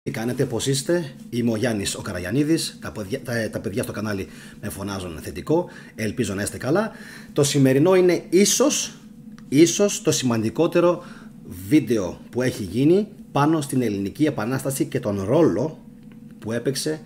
Τι κάνετε, πώς είστε? Είμαι ο Γιάννης ο Καραγιαννίδης. Τα παιδιά στο κανάλι με φωνάζουν θετικό. Ελπίζω να είστε καλά. Το σημερινό είναι ίσως το σημαντικότερο βίντεο που έχει γίνει πάνω στην Ελληνική Επανάσταση και τον ρόλο που έπαιξε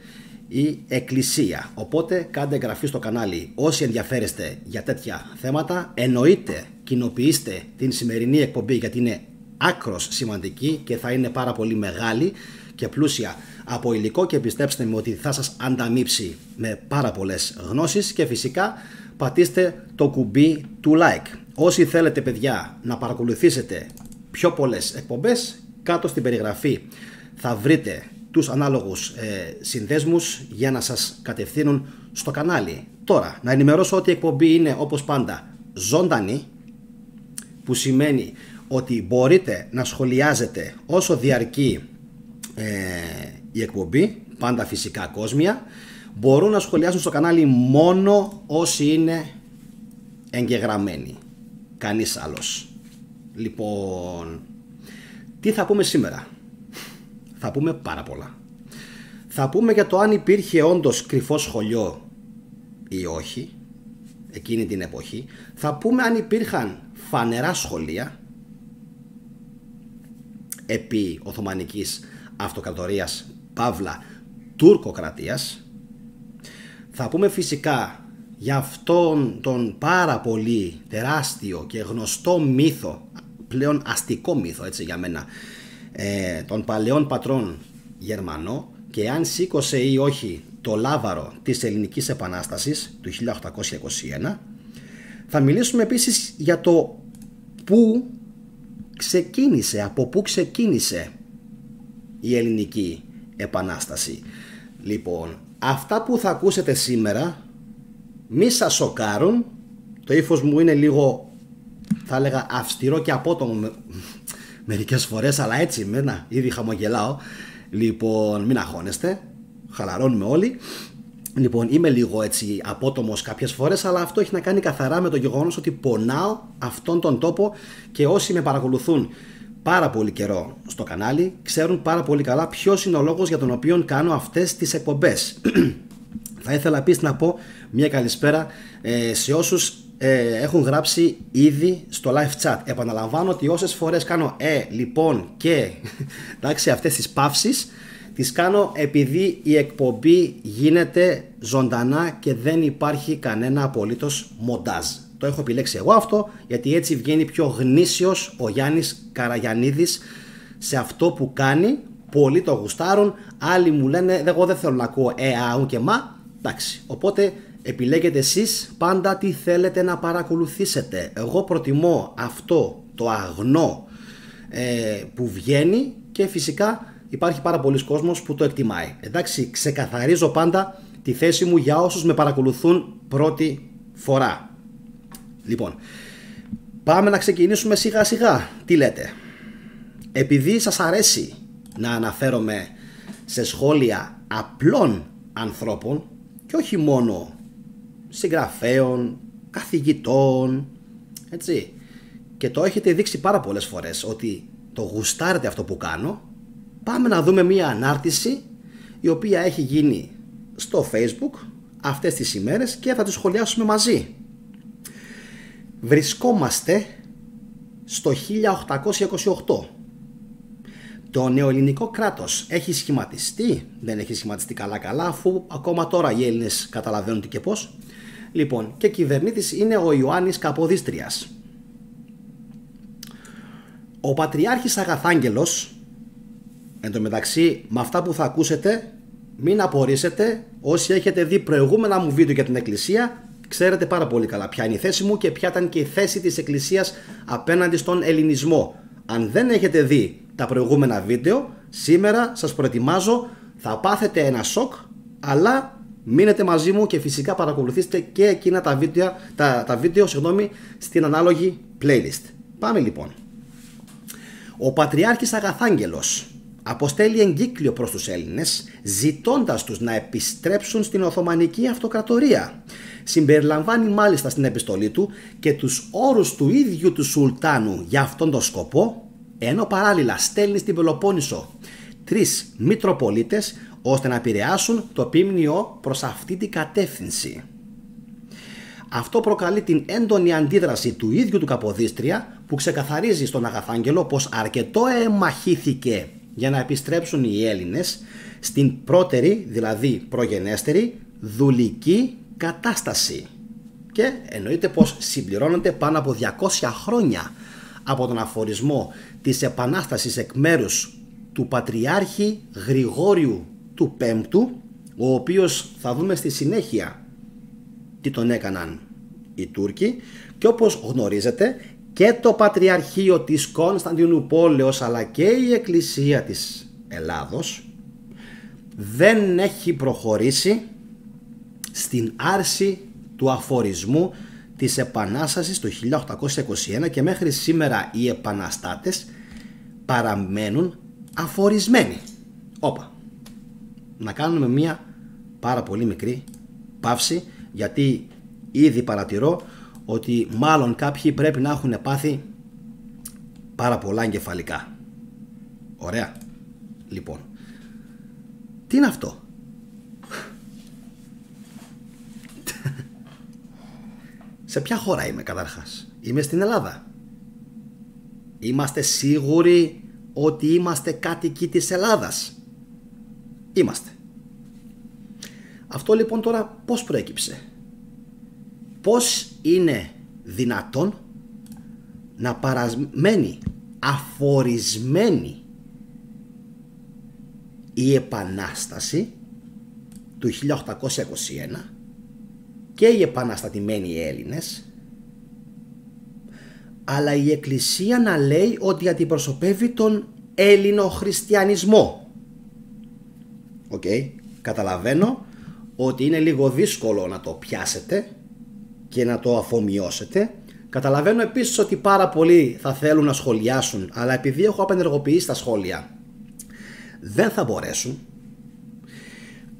η Εκκλησία. Οπότε κάντε εγγραφή στο κανάλι όσοι ενδιαφέρεστε για τέτοια θέματα. Εννοείται κοινοποιήστε την σημερινή εκπομπή, γιατί είναι άκρος σημαντική και θα είναι πάρα πολύ μεγάλη και πλούσια από υλικό, και πιστέψτε με ότι θα σας ανταμείψει με πάρα πολλές γνώσεις. Και φυσικά πατήστε το κουμπί του like. Όσοι θέλετε, παιδιά, να παρακολουθήσετε πιο πολλές εκπομπές, κάτω στην περιγραφή θα βρείτε τους ανάλογους συνδέσμους για να σας κατευθύνουν στο κανάλι. Τώρα, να ενημερώσω ότι η εκπομπή είναι όπως πάντα ζωντανή, που σημαίνει ότι μπορείτε να σχολιάζετε όσο διαρκεί η εκπομπή, πάντα φυσικά κόσμια. Μπορούν να σχολιάσουν στο κανάλι μόνο όσοι είναι εγγεγραμμένοι, κανείς άλλος. Λοιπόν, τι θα πούμε σήμερα? Θα πούμε πάρα πολλά. Θα πούμε για το αν υπήρχε όντως κρυφό σχολείο ή όχι εκείνη την εποχή. Θα πούμε αν υπήρχαν φανερά σχολεία επί Οθωμανικής Αυτοκρατορίας παύλα τουρκοκρατίας. Θα πούμε φυσικά για αυτόν τον πάρα πολύ τεράστιο και γνωστό μύθο, πλέον αστικό μύθο έτσι για μένα, των παλαιών πατρών Γερμανό, και αν σήκωσε ή όχι το λάβαρο της Ελληνικής Επανάστασης του 1821. Θα μιλήσουμε επίσης για το πού ξεκίνησε, από πού ξεκίνησε η Ελληνική Επανάσταση. Λοιπόν, αυτά που θα ακούσετε σήμερα μη σας σοκάρουν. Το ύφος μου είναι λίγο, θα έλεγα, αυστηρό και απότομο μερικές φορές, αλλά έτσι είμαι, ήδη χαμογελάω. Λοιπόν, μην αγχώνεστε, χαλαρώνουμε όλοι. Λοιπόν, είμαι λίγο έτσι απότομος κάποιες φορές, αλλά αυτό έχει να κάνει καθαρά με το γεγονός ότι πονάω αυτόν τον τόπο, και όσοι με παρακολουθούν πάρα πολύ καιρό στο κανάλι ξέρουν πάρα πολύ καλά ποιος είναι ο λόγος για τον οποίο κάνω αυτές τις εκπομπές. Θα ήθελα επίσης να πω μια καλησπέρα σε όσους έχουν γράψει ήδη στο live chat. Επαναλαμβάνω ότι όσες φορές κάνω λοιπόν και εντάξει, αυτές τις παύσεις τις κάνω επειδή η εκπομπή γίνεται ζωντανά και δεν υπάρχει κανένα απολύτως μοντάζ. Το έχω επιλέξει εγώ αυτό, γιατί έτσι βγαίνει πιο γνήσιος ο Γιάννης Καραγιαννίδης σε αυτό που κάνει. Πολλοί το γουστάρουν, άλλοι μου λένε εγώ δεν θέλω να ακούω αου και μα. Εντάξει, οπότε επιλέγετε εσείς πάντα τι θέλετε να παρακολουθήσετε. Εγώ προτιμώ αυτό το αγνό που βγαίνει, και φυσικά υπάρχει πάρα πολλοί κόσμος που το εκτιμάει. Εντάξει, ξεκαθαρίζω πάντα τη θέση μου για όσους με παρακολουθούν πρώτη φορά. Λοιπόν, πάμε να ξεκινήσουμε σιγά σιγά. Τι λέτε? Επειδή σας αρέσει να αναφέρομαι σε σχόλια απλών ανθρώπων και όχι μόνο συγγραφέων, καθηγητών, έτσι, και το έχετε δείξει πάρα πολλές φορές ότι το γουστάρετε αυτό που κάνω, πάμε να δούμε μία ανάρτηση η οποία έχει γίνει στο Facebook αυτές τις ημέρες και θα τη σχολιάσουμε μαζί. Βρισκόμαστε στο 1828. Το νεοελληνικό κράτος έχει σχηματιστεί, δεν έχει σχηματιστεί καλά, αφού ακόμα τώρα οι Έλληνες καταλαβαίνουν τι και πώς. Λοιπόν, και κυβερνήτης είναι ο Ιωάννης Καποδίστριας. Ο Πατριάρχης Αγαθάγγελος, εν τω μεταξύ με αυτά που θα ακούσετε μην απορρίσετε, όσοι έχετε δει προηγούμενα μου βίντεο για την Εκκλησία ξέρετε πάρα πολύ καλά ποια είναι η θέση μου και ποια ήταν και η θέση της Εκκλησίας απέναντι στον ελληνισμό. Αν δεν έχετε δει τα προηγούμενα βίντεο, σήμερα σας προετοιμάζω, θα πάθετε ένα σοκ, αλλά μείνετε μαζί μου και φυσικά παρακολουθήστε και εκείνα τα βίντεο στην ανάλογη playlist. Πάμε λοιπόν. Ο Πατριάρχης Αγαθάγγελος αποστέλει εγκύκλιο προς τους Έλληνες, ζητώντας τους να επιστρέψουν στην Οθωμανική Αυτοκρατορία. Συμπεριλαμβάνει μάλιστα στην επιστολή του και τους όρους του ίδιου του Σουλτάνου για αυτόν τον σκοπό, ενώ παράλληλα στέλνει στην Πελοπόννησο 3 Μητροπολίτες ώστε να επηρεάσουν το ποίμνιο προς αυτή την κατεύθυνση. Αυτό προκαλεί την έντονη αντίδραση του ίδιου του Καποδίστρια, που ξεκαθαρίζει στον Αγαθάγγελο πως αρκετό μαχήθηκε για να επιστρέψουν οι Έλληνες στην πρώτερη, δηλαδή προγενέστερη, δουλική κατάσταση. Και εννοείται πως συμπληρώνονται πάνω από 200 χρόνια από τον αφορισμό της Επανάστασης εκ μέρους του Πατριάρχη Γρηγόριου του Πέμπτου, ο οποίος θα δούμε στη συνέχεια τι τον έκαναν οι Τούρκοι, και όπως γνωρίζετε και το Πατριαρχείο της Κωνσταντινούπολης αλλά και η Εκκλησία της Ελλάδος δεν έχει προχωρήσει στην άρση του αφορισμού της Επανάστασης το 1821, και μέχρι σήμερα οι επαναστάτες παραμένουν αφορισμένοι. Όπα, να κάνουμε μια πάρα πολύ μικρή παύση, γιατί ήδη παρατηρώ ότι μάλλον κάποιοι πρέπει να έχουν πάθει πάρα πολλά εγκεφαλικά. Ωραία. Λοιπόν, τι είναι αυτό? Σε ποια χώρα είμαι καταρχάς? Είμαι στην Ελλάδα. Είμαστε σίγουροι ότι είμαστε κάτοικοι της Ελλάδας? Είμαστε. Αυτό λοιπόν τώρα πώς προέκυψε? Πώς είναι δυνατόν να παραμένει αφορισμένη η Επανάσταση του 1821 και οι επαναστατημένοι Έλληνες, αλλά η Εκκλησία να λέει ότι αντιπροσωπεύει τον Ελληνοχριστιανισμό? Οκ, καταλαβαίνω ότι είναι λίγο δύσκολο να το πιάσετε και να το αφομοιώσετε. Καταλαβαίνω επίσης ότι πάρα πολλοί θα θέλουν να σχολιάσουν, αλλά επειδή έχω απενεργοποιήσει τα σχόλια δεν θα μπορέσουν.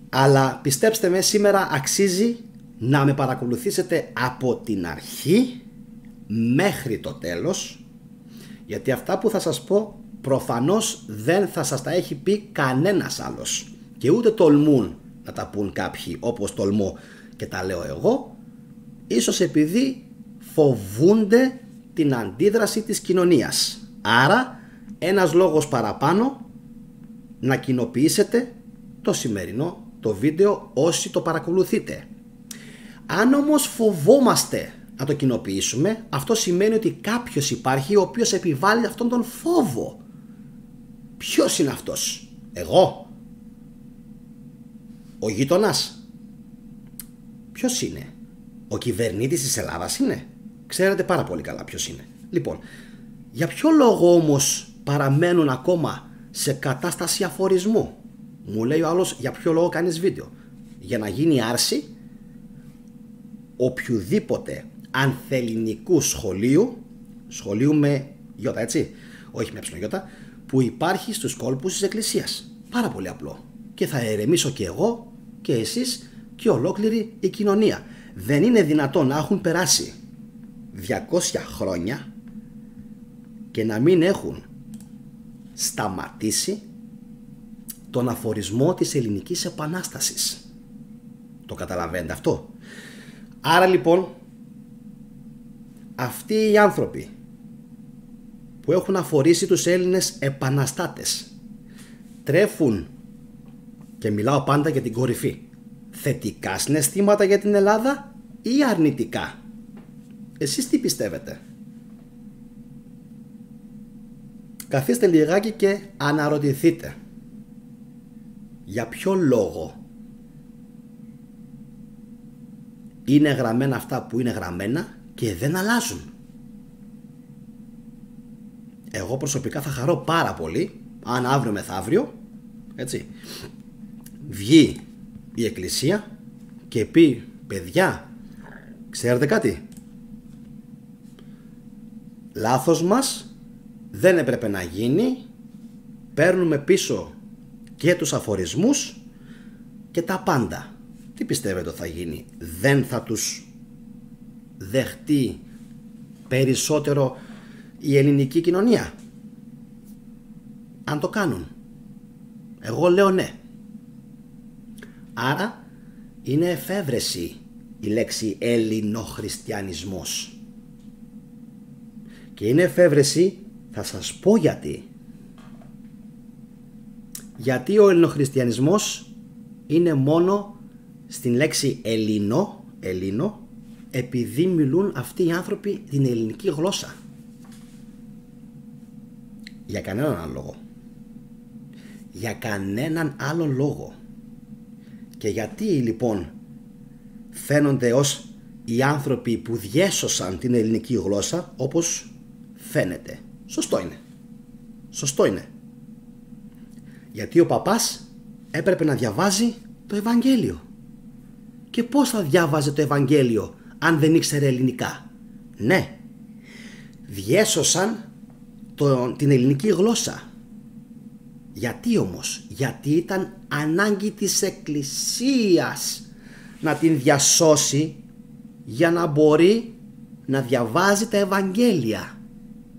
Αλλά πιστέψτε με, σήμερα αξίζει να με παρακολουθήσετε από την αρχή μέχρι το τέλος, γιατί αυτά που θα σας πω προφανώς δεν θα σας τα έχει πει κανένας άλλος, και ούτε τολμούν να τα πούν κάποιοι όπως τολμώ και τα λέω εγώ, ίσως επειδή φοβούνται την αντίδραση της κοινωνίας. Άρα ένας λόγος παραπάνω να κοινοποιήσετε το σημερινό το βίντεο όσοι το παρακολουθείτε. Αν όμως φοβόμαστε να το κοινοποιήσουμε, αυτό σημαίνει ότι κάποιος υπάρχει ο οποίος επιβάλλει αυτόν τον φόβο. Ποιος είναι αυτός? Εγώ? Ο γείτονας? Ποιος είναι? Ο κυβερνήτης της Ελλάδας είναι? Ξέρετε πάρα πολύ καλά ποιος είναι. Λοιπόν, για ποιο λόγο όμως παραμένουν ακόμα σε κατάσταση αφορισμού? Μου λέει ο άλλος, για ποιο λόγο κάνεις βίντεο? Για να γίνει άρση οποιουδήποτε ανθελληνικού σχολείου με γιώτα, έτσι, όχι με ψνογιώτα, που υπάρχει στους κόλπους της Εκκλησίας. Πάρα πολύ απλό. Και θα ερεμήσω και εγώ και εσείς και ολόκληρη η κοινωνία. Δεν είναι δυνατόν να έχουν περάσει 200 χρόνια και να μην έχουν σταματήσει τον αφορισμό της Ελληνικής Επανάστασης. Το καταλαβαίνετε αυτό? Άρα λοιπόν αυτοί οι άνθρωποι που έχουν αφορίσει τους Έλληνες επαναστάτες τρέφουν, και μιλάω πάντα για την κορυφή, θετικά συναισθήματα για την Ελλάδα ή αρνητικά? Εσείς τι πιστεύετε? Καθίστε λιγάκι και αναρωτηθείτε για ποιο λόγο είναι γραμμένα αυτά που είναι γραμμένα και δεν αλλάζουν. Εγώ προσωπικά θα χαρώ πάρα πολύ αν αύριο μεθαύριο, έτσι, βγει η Εκκλησία και πει, παιδιά, ξέρετε κάτι, λάθος μας, δεν έπρεπε να γίνει, παίρνουμε πίσω και τους αφορισμούς και τα πάντα. Τι πιστεύετε ότι θα γίνει? Δεν θα τους δεχτεί περισσότερο η ελληνική κοινωνία αν το κάνουν? Εγώ λέω ναι. Άρα είναι εφεύρεση η λέξη ελληνοχριστιανισμός. Και είναι εφεύρεση, θα σας πω γιατί. Γιατί ο ελληνοχριστιανισμός είναι μόνο στην λέξη Ελλήνο, επειδή μιλούν αυτοί οι άνθρωποι την ελληνική γλώσσα. Για κανέναν άλλο λόγο. Για κανέναν άλλο λόγο. Και γιατί λοιπόν φαίνονται ως οι άνθρωποι που διέσωσαν την ελληνική γλώσσα, όπως φαίνεται. Σωστό είναι. Σωστό είναι. Γιατί ο παπάς έπρεπε να διαβάζει το Ευαγγέλιο. Και πώς θα διάβαζε το Ευαγγέλιο αν δεν ήξερε ελληνικά? Ναι, διέσωσαν την ελληνική γλώσσα. Γιατί όμως? Γιατί ήταν ανάγκη της Εκκλησίας να την διασώσει για να μπορεί να διαβάζει τα Ευαγγέλια,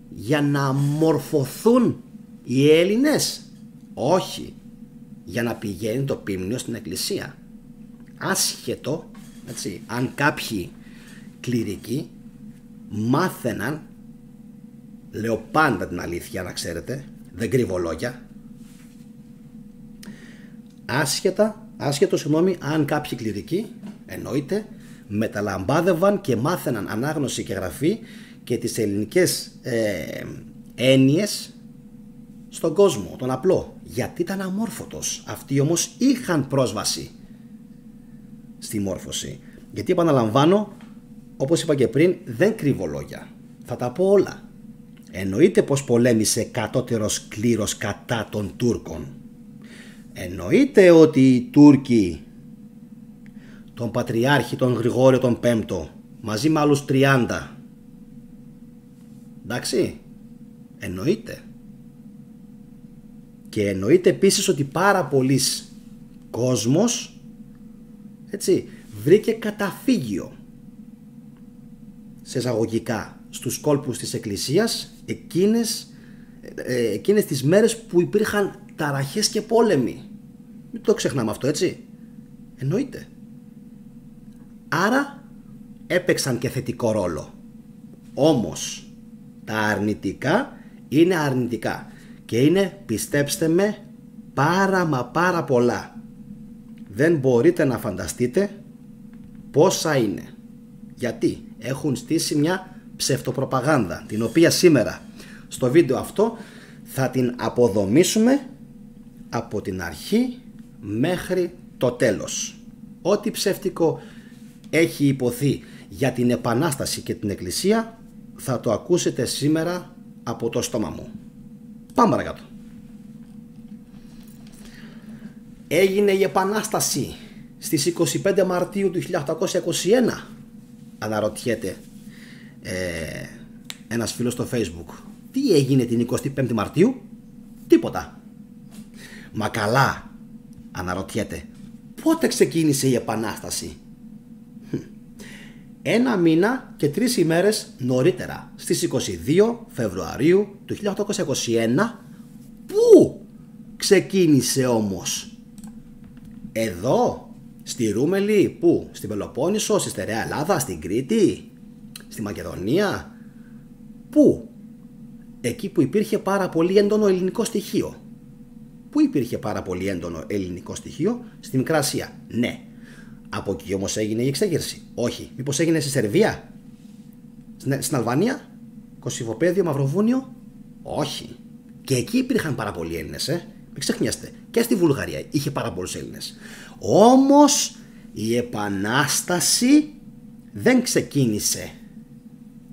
για να μορφωθούν οι Έλληνες. Όχι, για να πηγαίνει το πίμνιο στην Εκκλησία. Άσχετο, έτσι, αν κάποιοι κληρικοί μάθαιναν, λέω πάντα την αλήθεια να ξέρετε, δεν κρύβω λόγια, άσχετο συγγνώμη, αν κάποιοι κληρικοί, εννοείται, μεταλαμπάδευαν και μάθαιναν ανάγνωση και γραφή και τις ελληνικές έννοιες στον κόσμο, τον απλό, γιατί ήταν αμόρφωτος. Αυτοί όμως είχαν πρόσβαση στη μόρφωση. Γιατί επαναλαμβάνω, όπως είπα και πριν, δεν κρύβω λόγια, θα τα πω όλα. Εννοείται πως πολέμησε κατώτερος κλήρος κατά των Τούρκων. Εννοείται ότι οι Τούρκοι, τον Πατριάρχη τον Γρηγόριο τον Πέμπτο, μαζί με άλλους 30, εντάξει, εννοείται. Και εννοείται επίσης ότι πάρα πολλής κόσμος, έτσι, βρήκε καταφύγιο, σε εισαγωγικά, στους κόλπους της Εκκλησίας εκείνες τις μέρες που υπήρχαν ταραχές και πόλεμοι. Μην το ξεχνάμε αυτό, έτσι. Εννοείται. Άρα έπαιξαν και θετικό ρόλο. Όμως τα αρνητικά είναι αρνητικά και είναι, πιστέψτε με, πάρα πολλά. Δεν μπορείτε να φανταστείτε πόσα είναι. Γιατί έχουν στήσει μια ψευτοπροπαγάνδα, την οποία σήμερα στο βίντεο αυτό θα την αποδομήσουμε από την αρχή μέχρι το τέλος. Ό,τι ψεύτικο έχει υποθεί για την Επανάσταση και την Εκκλησία θα το ακούσετε σήμερα από το στόμα μου. Πάμε παρακάτω. Έγινε η Επανάσταση στις 25 Μαρτίου του 1821, αναρωτιέται ένας φίλος στο Facebook. Τι έγινε την 25η Μαρτίου? Τίποτα. Μα καλά, αναρωτιέται, πότε ξεκίνησε η Επανάσταση? Ένα μήνα και 3 ημέρες νωρίτερα, στις 22 Φεβρουαρίου του 1821. Πού ξεκίνησε όμως? Εδώ, στη Ρούμελη, πού? Στην Πελοπόννησο, στη Στερεά Ελλάδα, στην Κρήτη, στη Μακεδονία? Πού? Εκεί που υπήρχε πάρα πολύ έντονο ελληνικό στοιχείο. Πού υπήρχε πάρα πολύ έντονο ελληνικό στοιχείο? Στη Μικρά Ασία. Ναι. Από εκεί όμως έγινε η εξέγερση? Όχι. Μήπως έγινε στη Σερβία? Στην Αλβανία? Κωσυφοπαίδιο, Μαυροβούνιο? Όχι. Και εκεί υπήρχαν πάρα πολλοί Έλληνες, μην ξεχνιέστε. Και στη Βουλγαρία είχε πάρα πολλούς Έλληνες. Όμως η Επανάσταση δεν ξεκίνησε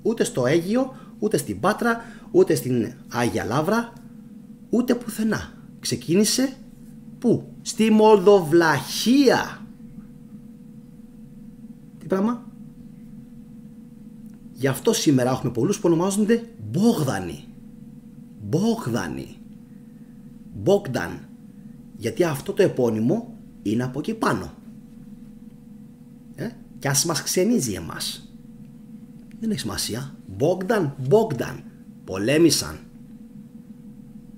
ούτε στο Αίγυο, ούτε στην Πάτρα, ούτε στην Άγια Λαύρα, ούτε πουθενά. Ξεκίνησε πού? Στη Μολδοβλαχία. Τι πράγμα? Γι' αυτό σήμερα έχουμε πολλούς που ονομάζονται Μπόγδανοι. Μπόγδαν. Γιατί αυτό το επώνυμο είναι από εκεί πάνω. Κι ας μας ξενίζει εμάς, δεν έχει σημασία. Μπόγδαν. Πολέμησαν.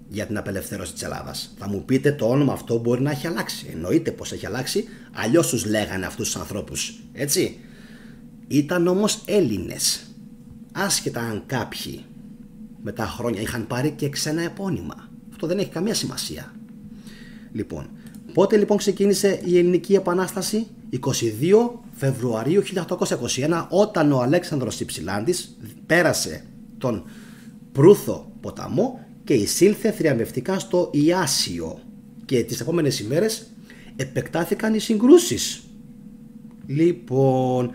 για την απελευθέρωση της Ελλάδας. Θα μου πείτε το όνομα αυτό μπορεί να έχει αλλάξει. Εννοείται πως έχει αλλάξει, αλλιώς τους λέγανε αυτούς τους ανθρώπους, έτσι. Ήταν όμως Έλληνες, άσχετα αν κάποιοι με τα χρόνια είχαν πάρει και ξένα επώνυμα. Αυτό δεν έχει καμία σημασία. Λοιπόν, πότε λοιπόν ξεκίνησε η Ελληνική Επανάσταση? 22 Φεβρουαρίου 1821, όταν ο Αλέξανδρος Υψηλάντης πέρασε τον Προύθο ποταμό και εισήλθε θριαμβευτικά στο Ιάσιο, και τις επόμενες ημέρες επεκτάθηκαν οι συγκρούσεις. Λοιπόν,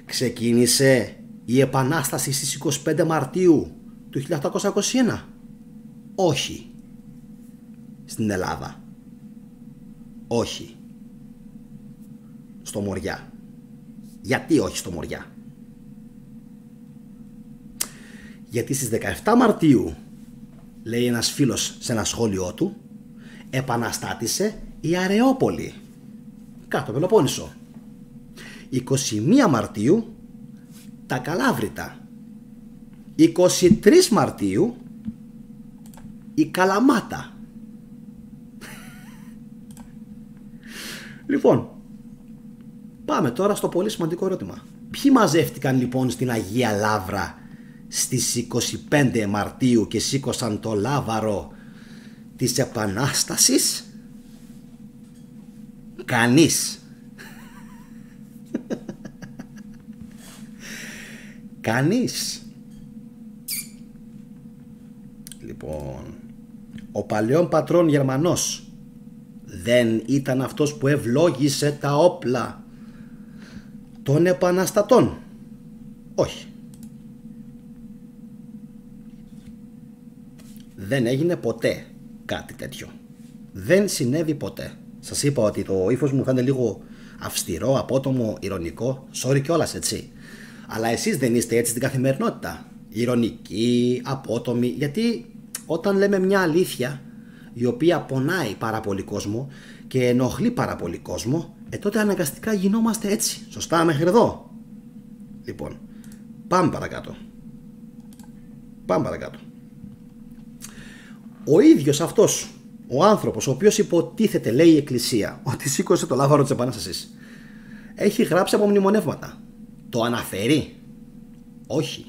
ξεκίνησε η Επανάσταση στις 25 Μαρτίου του 1821? Όχι. Στην Ελλάδα? Όχι. Στο Μοριά? Γιατί όχι στο Μοριά? Γιατί στις 17 Μαρτίου, λέει ένας φίλος σε ένα σχόλιο του, επαναστάτησε η Αρεόπολη, κάτω Πελοπόννησο. 21 Μαρτίου τα Καλάβρητα. 23 Μαρτίου η Καλαμάτα. Λοιπόν, πάμε τώρα στο πολύ σημαντικό ερώτημα. Ποιοι μαζεύτηκαν λοιπόν στην Αγία Λαύρα στις 25 Μαρτίου και σήκωσαν το λάβαρο της Επανάστασης? Κανείς. Κανείς. Λοιπόν, ο παλαιόν πατρόν Γερμανός δεν ήταν αυτός που ευλόγησε τα όπλα των επαναστατών? Όχι. Δεν έγινε ποτέ κάτι τέτοιο. Δεν συνέβη ποτέ. Σας είπα ότι το ύφος μου θα είναι λίγο αυστηρό, απότομο, ηρωνικό. Sorry κιόλας, έτσι. Αλλά εσείς δεν είστε έτσι στην καθημερινότητα? Ηρωνικοί, απότομοι. Γιατί όταν λέμε μια αλήθεια η οποία πονάει πάρα πολύ κόσμο και ενοχλεί πάρα πολύ κόσμο, τότε αναγκαστικά γινόμαστε έτσι. Σωστά μέχρι εδώ? Λοιπόν, πάμε παρακάτω. Πάμε παρακάτω. Ο ίδιος αυτός ο άνθρωπος, ο οποίος υποτίθεται, λέει η Εκκλησία, ότι σήκωσε το λάβαρο της Επανάστασης, έχει γράψει απομνημονεύματα. Το αναφέρει? Όχι.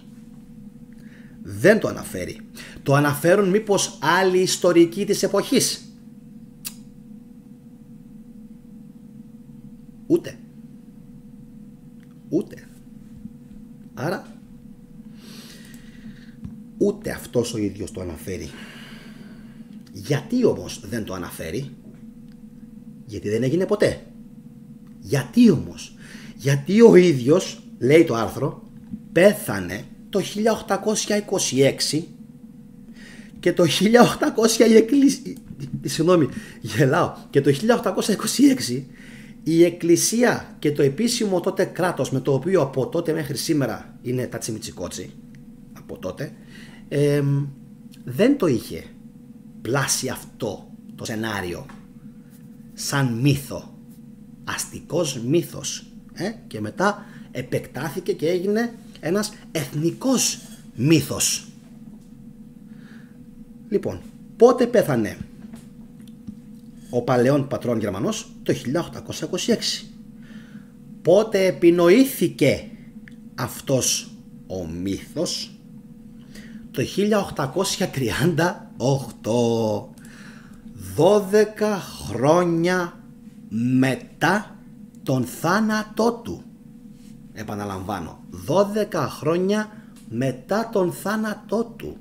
Δεν το αναφέρει. Το αναφέρουν μήπως άλλοι ιστορικοί της εποχής? Ούτε. Ούτε. Άρα ούτε αυτός ο ίδιος το αναφέρει. Γιατί όμως δεν το αναφέρει? Γιατί δεν έγινε ποτέ. Γιατί όμως? Γιατί ο ίδιος, λέει το άρθρο, πέθανε το 1826 και το 1826 η Εκκλησία και το επίσημο τότε κράτος, με το οποίο από τότε μέχρι σήμερα είναι τα τσιμιτσικότσι, από τότε, δεν το είχε πλάσει αυτό το σενάριο σαν μύθο, αστικός μύθος, και μετά επεκτάθηκε και έγινε ένας εθνικός μύθος. Λοιπόν, πότε πέθανε ο παλαιόν πατρόν Γερμανός? Το 1826. Πότε επινοήθηκε αυτός ο μύθος? Το 1838. 12 χρόνια μετά τον θάνατό του. Επαναλαμβάνω, 12 χρόνια μετά τον θάνατό του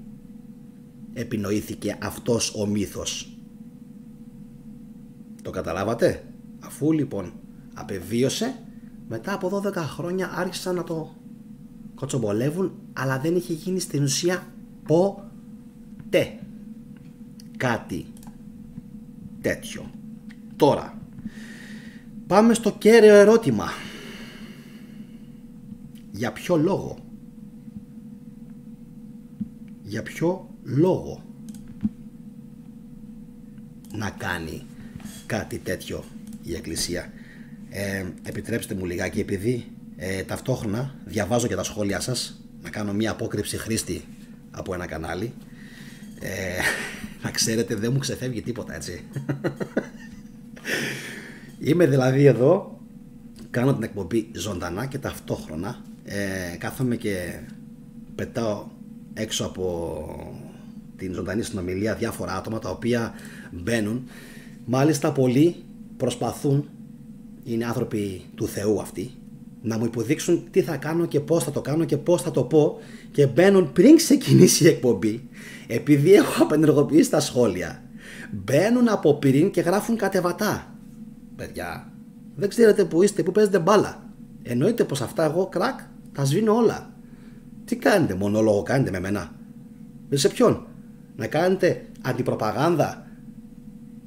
επινοήθηκε αυτός ο μύθος. Το καταλάβατε? Αφού λοιπόν απεβίωσε, μετά από 12 χρόνια άρχισαν να το κοτσομπολεύουν, αλλά δεν είχε γίνει στην ουσία ποτέ κάτι τέτοιο. Τώρα πάμε στο κέριο ερώτημα. Για ποιο λόγο? Για ποιο λόγο να κάνει κάτι τέτοιο η Εκκλησία? Επιτρέψτε μου λιγάκι, επειδή ταυτόχρονα διαβάζω και τα σχόλια σας, να κάνω μια απόκρυψη χρήστη από ένα κανάλι, να ξέρετε, δεν μου ξεφεύγει τίποτα, έτσι. Είμαι δηλαδή εδώ, κάνω την εκπομπή ζωντανά και ταυτόχρονα κάθομαι και πετάω έξω από την ζωντανή συνομιλία διάφορα άτομα τα οποία μπαίνουν. Μάλιστα πολλοί προσπαθούν, είναι άνθρωποι του Θεού αυτοί, να μου υποδείξουν τι θα κάνω και πώς θα το κάνω και πώς θα το πω, και μπαίνουν πριν ξεκινήσει η εκπομπή, επειδή έχω απενεργοποιήσει τα σχόλια. Μπαίνουν από πριν και γράφουν κατεβατά. Παιδιά, δεν ξέρετε που είστε, που παίζετε μπάλα. Εννοείται πως αυτά εγώ κρακ τα σβήνω όλα. Τι κάνετε, μονόλογο κάνετε με μένα? Σε ποιον? Να κάνετε αντιπροπαγάνδα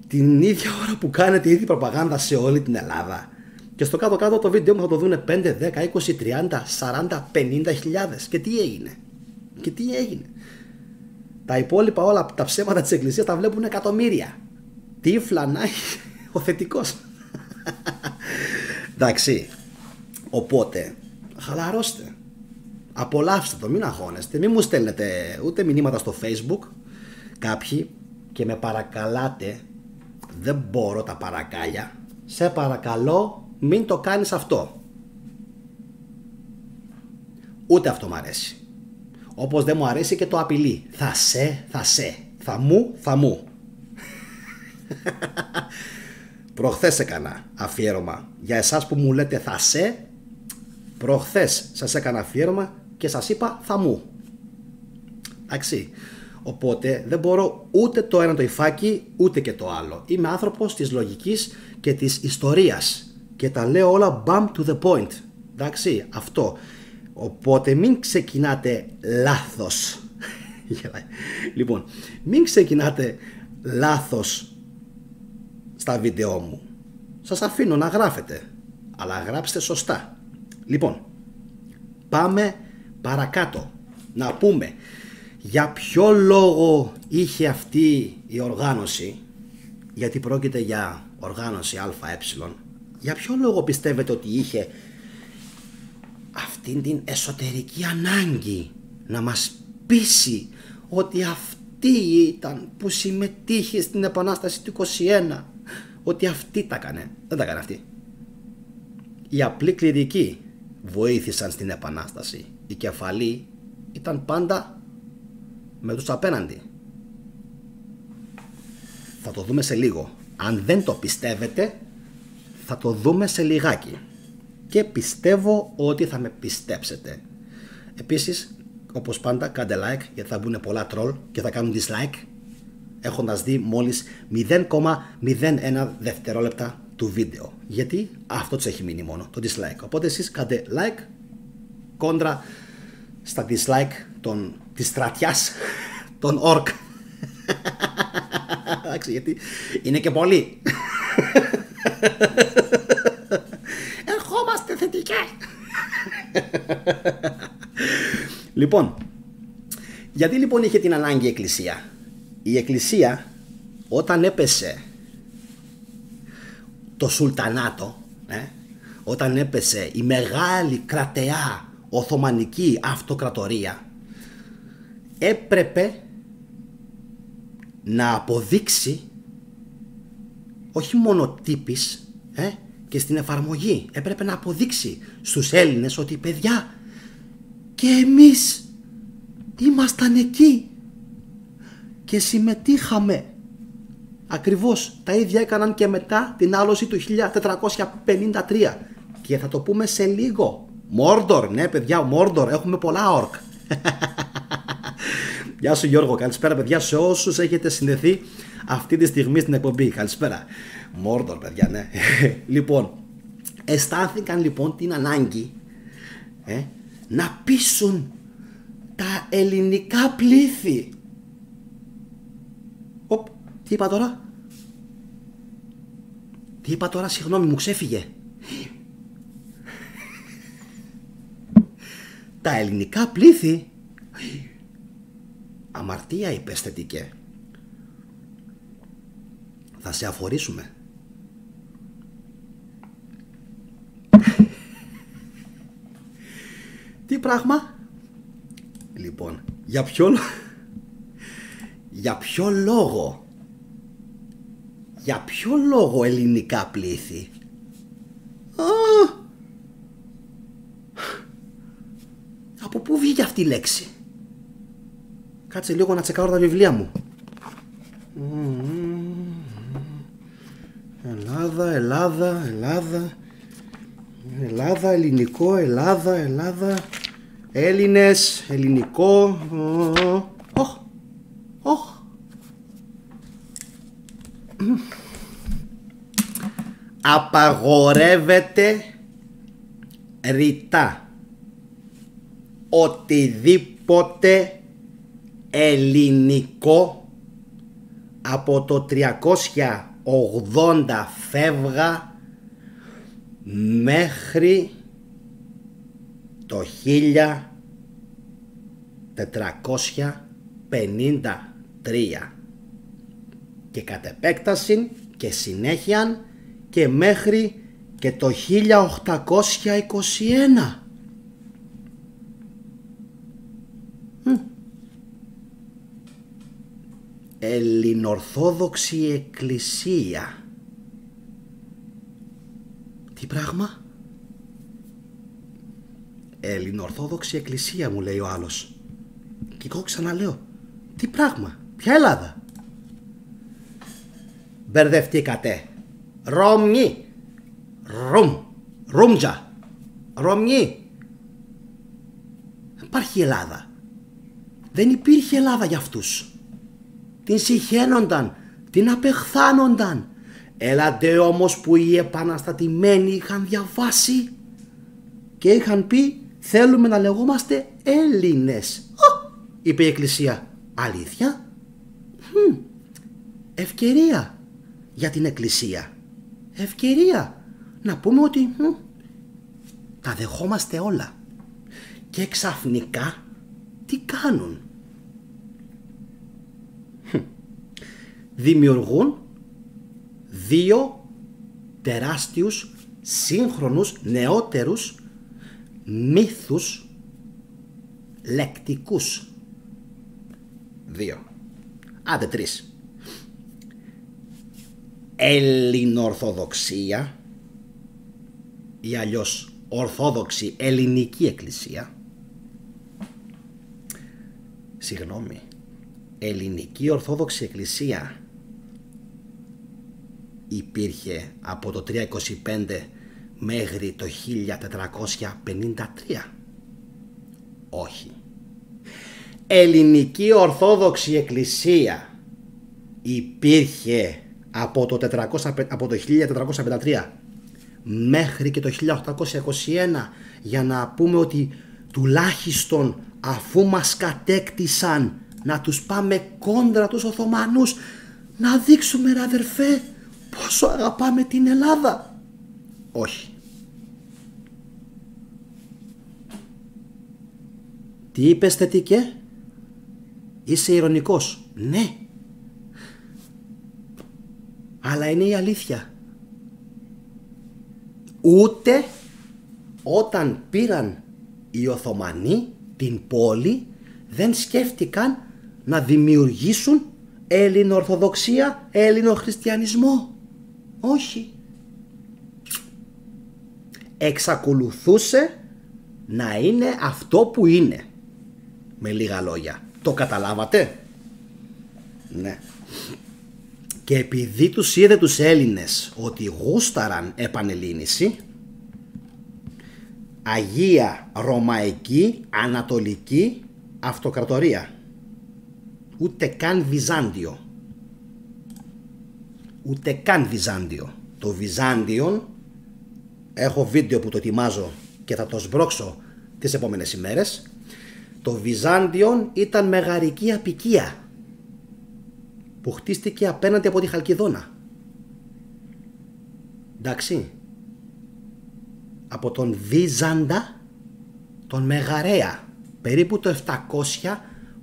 την ίδια ώρα που κάνετε ήδη προπαγάνδα σε όλη την Ελλάδα? Και στο κάτω-κάτω το βίντεο μου θα το δούνε 5, 10, 20, 30, 40, 50 χιλιάδες. Και τι έγινε? Και τι έγινε? Τα υπόλοιπα όλα τα ψέματα της Εκκλησίας τα βλέπουν εκατομμύρια. Τι φλανάει ο θετικός. Εντάξει. Οπότε, χαλαρώστε. Απολαύστε το, μην αγχώνεστε. Μην μου στέλνετε ούτε μηνύματα στο Facebook κάποιοι και με παρακαλάτε. Δεν μπορώ τα παρακάλια. Σε παρακαλώ, μην το κάνεις αυτό. Ούτε αυτό μου αρέσει. Όπως δεν μου αρέσει και το απειλή. Θα μου. Προχθές έκανα αφιέρωμα για εσάς που μου λέτε προχθές σας έκανα αφιέρωμα και σας είπα θα μου. Εντάξει. Οπότε δεν μπορώ ούτε το ένα το υφάκι ούτε και το άλλο. Είμαι άνθρωπος της λογικής και της ιστορίας και τα λέω όλα bam to the point. Εντάξει, αυτό. Οπότε μην ξεκινάτε λάθος. Λοιπόν, μην ξεκινάτε λάθος στα βίντεό μου. Σας αφήνω να γράφετε, αλλά γράψτε σωστά. Λοιπόν, πάμε παρακάτω. Να πούμε για ποιο λόγο είχε αυτή η οργάνωση, γιατί πρόκειται για οργάνωση ΑΕ. Για ποιο λόγο πιστεύετε ότι είχε αυτήν την εσωτερική ανάγκη να μας πείσει ότι αυτή ήταν που συμμετείχε στην Επανάσταση του 21, ότι αυτή τα έκανε? Δεν τα έκανε αυτή. Οι απλοί κληρικοί βοήθησαν στην Επανάσταση. Η κεφαλή ήταν πάντα με τους απέναντι. Θα το δούμε σε λίγο. Αν δεν το πιστεύετε, θα το δούμε σε λιγάκι. Και πιστεύω ότι θα με πιστέψετε. Επίσης, όπως πάντα, κάντε like, γιατί θα μπουν πολλά troll και θα κάνουν dislike, έχοντας δει μόλις 0,01 δευτερόλεπτα του βίντεο. Γιατί αυτό τους έχει μείνει μόνο, το dislike. Οπότε εσείς κάντε like κόντρα στα dislike της στρατιάς των ορκ. Εντάξει, γιατί είναι και πολλοί. Ερχόμαστε θετικά. Λοιπόν, γιατί λοιπόν είχε την ανάγκη η Εκκλησία? Η Εκκλησία όταν έπεσε το Σουλτανάτο, όταν έπεσε η μεγάλη κρατεά Οθωμανική Αυτοκρατορία, έπρεπε να αποδείξει όχι μόνο τύπης και στην εφαρμογή, έπρεπε να αποδείξει στους Έλληνες ότι παιδιά και εμείς ήμασταν εκεί και συμμετείχαμε. Ακριβώς τα ίδια έκαναν και μετά την άλωση του 1453 και θα το πούμε σε λίγο. Μόρντορ, ναι παιδιά, Μόρντορ, έχουμε πολλά ορκ. Γεια σου Γιώργο, καλησπέρα παιδιά σε όσους έχετε συνδεθεί αυτή τη στιγμή στην εκπομπή. Καλησπέρα. Μόρντορ παιδιά, ναι. Λοιπόν, αισθάνθηκαν λοιπόν την ανάγκη να πείσουν τα ελληνικά πλήθη. Τι είπα τώρα? Τι είπα τώρα, συγγνώμη, μου ξέφυγε. Τα ελληνικά πλήθη. Αμαρτία είπες θετικέ. Θα σε αφορήσουμε. Τι πράγμα? Λοιπόν, Για ποιο λόγο? Για ποιο λόγο ελληνικά πλήθη? Από πού βγήκε αυτή η λέξη? Κάτσε λίγο να τσεκάρω τα βιβλία μου. Ελλάδα, Ελλάδα, Ελλάδα, Ελλάδα, ελληνικό, Ελλάδα, Ελλάδα, Έλληνες, ελληνικό. Απαγορεύεται ρητά οτιδήποτε ελληνικό από το 380 φεύγα μέχρι το 1453 και κατ' επέκταση και συνέχεια και μέχρι και το 1821. Ελληνορθόδοξη Εκκλησία. Τι πράγμα? Ελληνορθόδοξη Εκκλησία, μου λέει ο άλλος. Και εγώ ξαναλέω, τι πράγμα? Ποια Ελλάδα? Μπερδευτήκατε. Ρώμη. Ρούμτζα. Ρώμη. Δεν υπάρχει Ελλάδα. Δεν υπήρχε Ελλάδα για αυτούς. Την συχαίνονταν, την απεχθάνονταν. Έλατε όμως που οι επαναστατημένοι είχαν διαβάσει και είχαν πει θέλουμε να λεγόμαστε Έλληνες. Είπε η Εκκλησία. Αλήθεια? Ευκαιρία για την Εκκλησία. Ευκαιρία να πούμε ότι τα δεχόμαστε όλα. Και ξαφνικά τι κάνουν? Δημιουργούν δύο τεράστιους σύγχρονους νεότερους μύθους λεκτικούς. Δύο. Άντε τρεις. Ελληνορθοδοξία ή αλλιώς Ορθόδοξη Ελληνική Εκκλησία. Συγγνώμη. Ελληνική Ορθόδοξη Εκκλησία υπήρχε από το 325 μέχρι το 1453. Όχι. Ελληνική Ορθόδοξη Εκκλησία υπήρχε από το 1453 μέχρι και το 1821, για να πούμε ότι τουλάχιστον αφού μας κατέκτησαν να τους πάμε κόντρα τους Οθωμανούς, να δείξουμε ρε αδερφέ πόσο αγαπάμε την Ελλάδα. Όχι. Τι είπες θετικέ? Είσαι ειρωνικός? Ναι. Αλλά είναι η αλήθεια. Ούτε όταν πήραν οι Οθωμανοί την πόλη δεν σκέφτηκαν να δημιουργήσουν Ελληνοορθοδοξία, Ελληνοχριστιανισμό. Όχι. Εξακολουθούσε να είναι αυτό που είναι. Με λίγα λόγια. Το καταλάβατε? Ναι. Και επειδή τους είδε τους Έλληνες ότι γούσταραν επανελλήνιση, Αγία Ρωμαϊκή Ανατολική Αυτοκρατορία. Ούτε καν Βυζάντιο. Ούτε καν Βυζάντιο. Το Βυζάντιον, έχω βίντεο που το ετοιμάζω και θα το σμπρώξω τις επόμενες ημέρες. Το Βυζάντιον ήταν μεγαρική απικία που χτίστηκε απέναντι από τη Χαλκιδόνα. Εντάξει. Από τον Βίζαντα, τον Μεγαρέα, περίπου το 700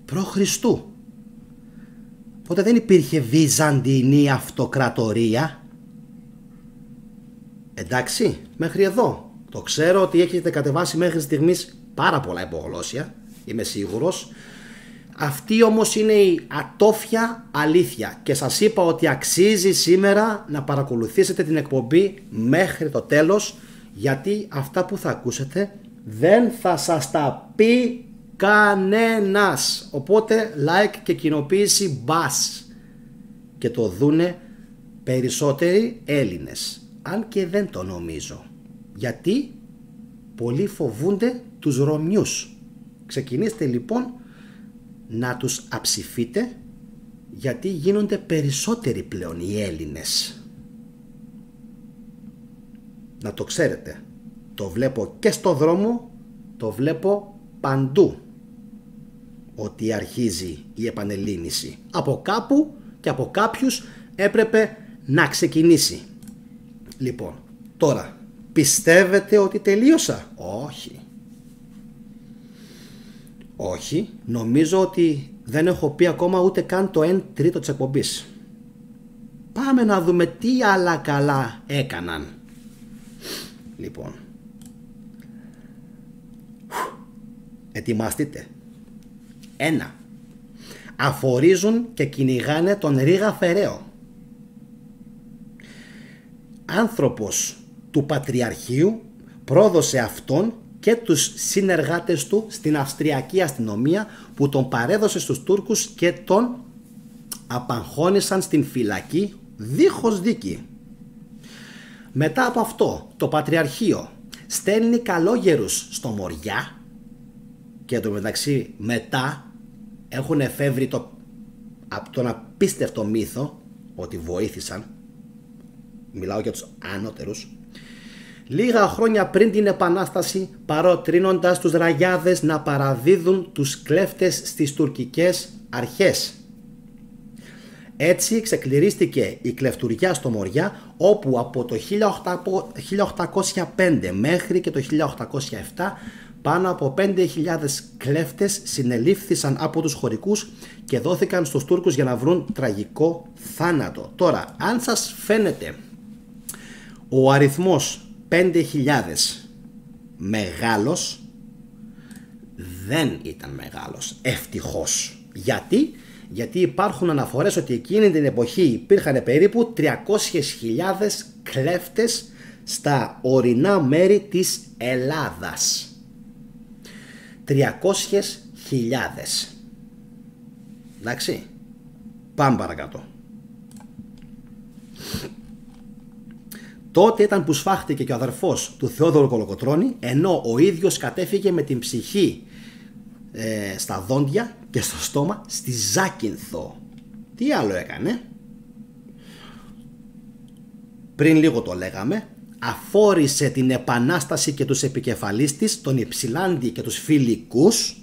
π.Χ. Οπότε δεν υπήρχε Βυζαντινή Αυτοκρατορία. Εντάξει, μέχρι εδώ. Το ξέρω ότι έχετε κατεβάσει μέχρι στιγμής πάρα πολλά υπογλώσσια, είμαι σίγουρος. Αυτή όμως είναι η ατόφια αλήθεια και σας είπα ότι αξίζει σήμερα να παρακολουθήσετε την εκπομπή μέχρι το τέλος, γιατί αυτά που θα ακούσετε δεν θα σας τα πει κανένας. Οπότε like και κοινοποίηση μπας και το δούνε περισσότεροι Έλληνες, αν και δεν το νομίζω, γιατί πολλοί φοβούνται τους Ρωμιούς. Ξεκινήστε λοιπόν να τους αψηφείτε, γιατί γίνονται περισσότεροι πλέον οι Έλληνες. Να το ξέρετε, το βλέπω και στο δρόμο, το βλέπω παντού, ότι αρχίζει η επανελλήνιση. Από κάπου και από κάποιους έπρεπε να ξεκινήσει. Λοιπόν, τώρα πιστεύετε ότι τελείωσα? Όχι. Όχι, νομίζω ότι δεν έχω πει ακόμα ούτε καν το 1/3 της εκπομπής. Πάμε να δούμε τι άλλα καλά έκαναν. Λοιπόν, ετοιμαστείτε. 1. Αφορίζουν και κυνηγάνε τον Ρήγα Φεραίο. Άνθρωπος του Πατριαρχείου πρόδωσε αυτόν και τους συνεργάτες του στην Αυστριακή αστυνομία, που τον παρέδωσε στους Τούρκους και τον απαγχώνησαν στην φυλακή δίχως δίκη. Μετά από αυτό το Πατριαρχείο στέλνει καλόγερους στο Μοριά, και εντωμεταξύ μετά έχουν εφεύρει από τον απίστευτο μύθο ότι βοήθησαν, μιλάω για τους ανώτερους, λίγα χρόνια πριν την Επανάσταση, παροτρύνοντας τους ραγιάδες να παραδίδουν τους κλέφτες στις τουρκικές αρχές. Έτσι ξεκληρίστηκε η κλεφτουριά στο Μοριά, όπου από το 1805 μέχρι και το 1807 πάνω από 5.000 κλέφτες συνελήφθησαν από τους χωρικούς και δόθηκαν στους Τούρκους για να βρουν τραγικό θάνατο. Τώρα, αν σας φαίνεται ο αριθμός 5.000 μεγάλος, δεν ήταν μεγάλος, ευτυχώς. Γιατί υπάρχουν αναφορές ότι εκείνη την εποχή υπήρχαν περίπου 300.000 κλέφτες στα ορεινά μέρη της Ελλάδας. 300.000. Εντάξει, πάμε παρακάτω. Τότε ήταν που σφάχτηκε και ο αδερφός του Θεόδωρου Κολοκοτρώνη, ενώ ο ίδιος κατέφυγε με την ψυχή στα δόντια και στο στόμα στη Ζάκυνθο. Τι άλλο έκανε? Πριν λίγο το λέγαμε, αφόρησε την Επανάσταση και τους επικεφαλείς της, τον Υψηλάντη και τους Φιλικούς,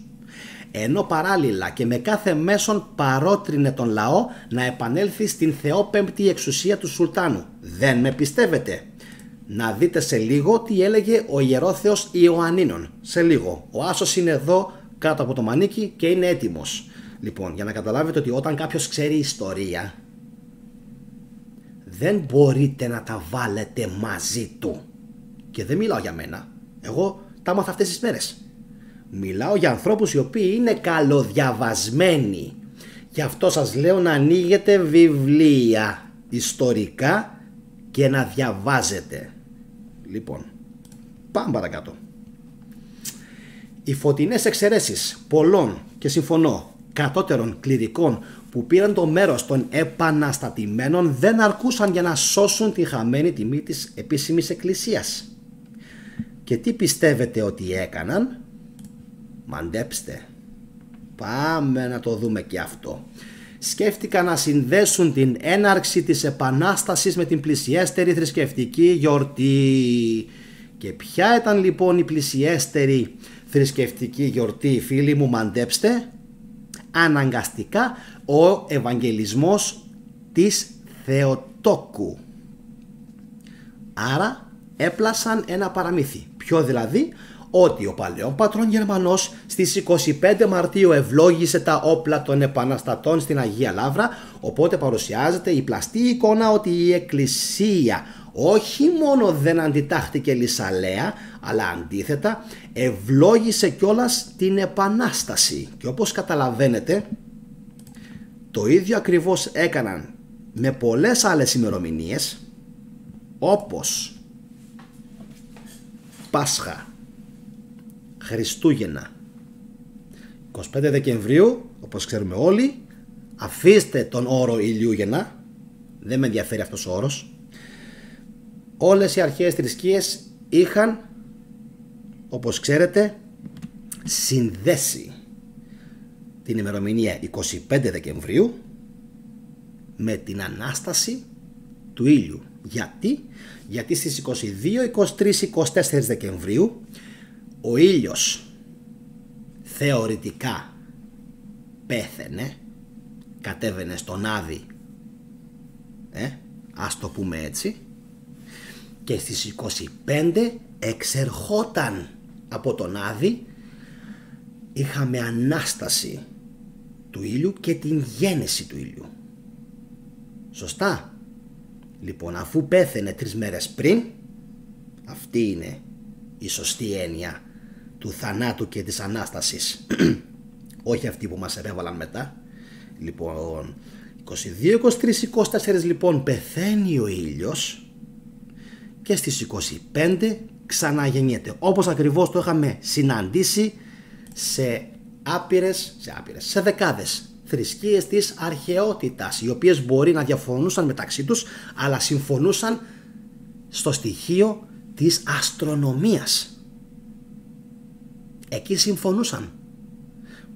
ενώ παράλληλα και με κάθε μέσον παρότρινε τον λαό να επανέλθει στην θεόπεμπτη εξουσία του Σουλτάνου. Δεν με πιστεύετε? Να δείτε σε λίγο τι έλεγε ο ιερόθεος Ιωαννίνων. Σε λίγο. Ο Άσος είναι εδώ κάτω από το μανίκι και είναι έτοιμος. Λοιπόν, για να καταλάβετε ότι όταν κάποιος ξέρει ιστορία, δεν μπορείτε να τα βάλετε μαζί του. Και δεν μιλάω για μένα. Εγώ τα έμαθα αυτές τις μέρες. Μιλάω για ανθρώπους οι οποίοι είναι καλοδιαβασμένοι. Γι' αυτό σας λέω να ανοίγετε βιβλία ιστορικά και να διαβάζετε. Λοιπόν, πάμε παρακάτω. Οι φωτεινές εξαιρέσεις πολλών, και συμφωνώ, κατώτερων κληρικών που πήραν το μέρος των επαναστατημένων δεν αρκούσαν για να σώσουν τη χαμένη τιμή της επίσημης εκκλησίας. Και τι πιστεύετε ότι έκαναν? Μαντέψτε. Πάμε να το δούμε και αυτό. Σκέφτηκαν να συνδέσουν την έναρξη της Επανάστασης με την πλησιέστερη θρησκευτική γιορτή. Και ποια ήταν λοιπόν η πλησιέστερη θρησκευτική γιορτή, φίλοι μου? Μαντέψτε. Αναγκαστικά ο Ευαγγελισμός της Θεοτόκου. Άρα έπλασαν ένα παραμύθι. Ποιο δηλαδή? Ότι ο παλαιόν πατρόν Γερμανός στις 25 Μαρτίου ευλόγησε τα όπλα των επαναστατών στην Αγία Λαύρα, οπότε παρουσιάζεται η πλαστή εικόνα ότι η Εκκλησία όχι μόνο δεν αντιτάχθηκε λυσαλέα, αλλά αντίθετα ευλόγησε κιόλας την Επανάσταση. Και όπως καταλαβαίνετε, το ίδιο ακριβώς έκαναν με πολλές άλλες ημερομηνίες, όπως Πάσχα, Χριστούγεννα, 25 Δεκεμβρίου, όπως ξέρουμε όλοι. Αφήστε τον όρο Ηλιούγεννα, δεν με ενδιαφέρει αυτός ο όρος. Όλες οι αρχαίες θρησκείες είχαν, όπως ξέρετε, συνδέσει την ημερομηνία 25 Δεκεμβρίου με την Ανάσταση του ήλιου. Γιατί στις 22, 23, 24 Δεκεμβρίου ο ήλιος θεωρητικά πέθαινε, κατέβαινε στον Άδη, ας το πούμε έτσι, και στις 25 εξερχόταν από τον Άδη. Είχαμε Ανάσταση του ήλιου και την γέννηση του ήλιου. Σωστά? Λοιπόν, αφού πέθαινε 3 μέρες πριν, αυτή είναι η σωστή έννοια του θανάτου και της Ανάστασης. Όχι αυτή που μας επέβαλαν μετά. Λοιπόν, 22, 23, 24 λοιπόν πεθαίνει ο ήλιος και στις 25 ξαναγεννιέται. Όπως ακριβώς το είχαμε συναντήσει σε δεκάδες θρησκείες της αρχαιότητας, οι οποίες μπορεί να διαφωνούσαν μεταξύ τους, αλλά συμφωνούσαν στο στοιχείο της αστρονομίας. Εκεί συμφωνούσαν.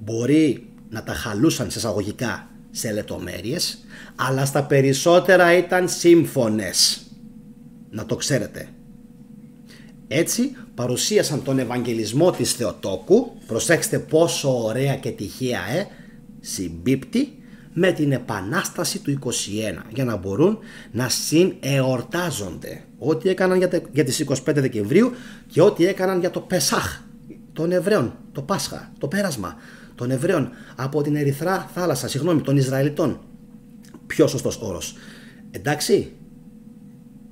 Μπορεί να τα χαλούσαν σε εισαγωγικά σε λεπτομέρειες, αλλά στα περισσότερα ήταν σύμφωνες. Να το ξέρετε. Έτσι παρουσίασαν τον Ευαγγελισμό της Θεοτόκου, προσέξτε πόσο ωραία και τυχαία συμπίπτει με την Επανάσταση του 21, για να μπορούν να συνεορτάζονται ό,τι έκαναν για τις 25 Δεκεμβρίου και ό,τι έκαναν για το Πεσάχ των Εβραίων, το Πάσχα, το πέρασμα των Εβραίων από την Ερυθρά θάλασσα, των Ισραηλιτών. Πιο σωστός όρος. Εντάξει.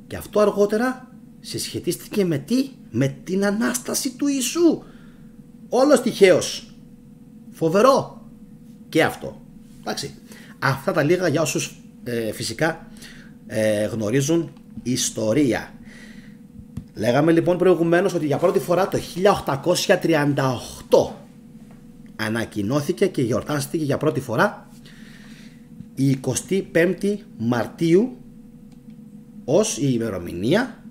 Και αυτό αργότερα συσχετίστηκε με τι? Με την Ανάσταση του Ιησού. Όλος τυχαίος. Φοβερό. Και αυτό. Εντάξει. Αυτά τα λίγα για όσους φυσικά γνωρίζουν ιστορία. Λέγαμε λοιπόν προηγουμένως ότι για πρώτη φορά το 1838 ανακοινώθηκε και γιορτάστηκε για πρώτη φορά η 25η Μαρτίου ως η ημερομηνία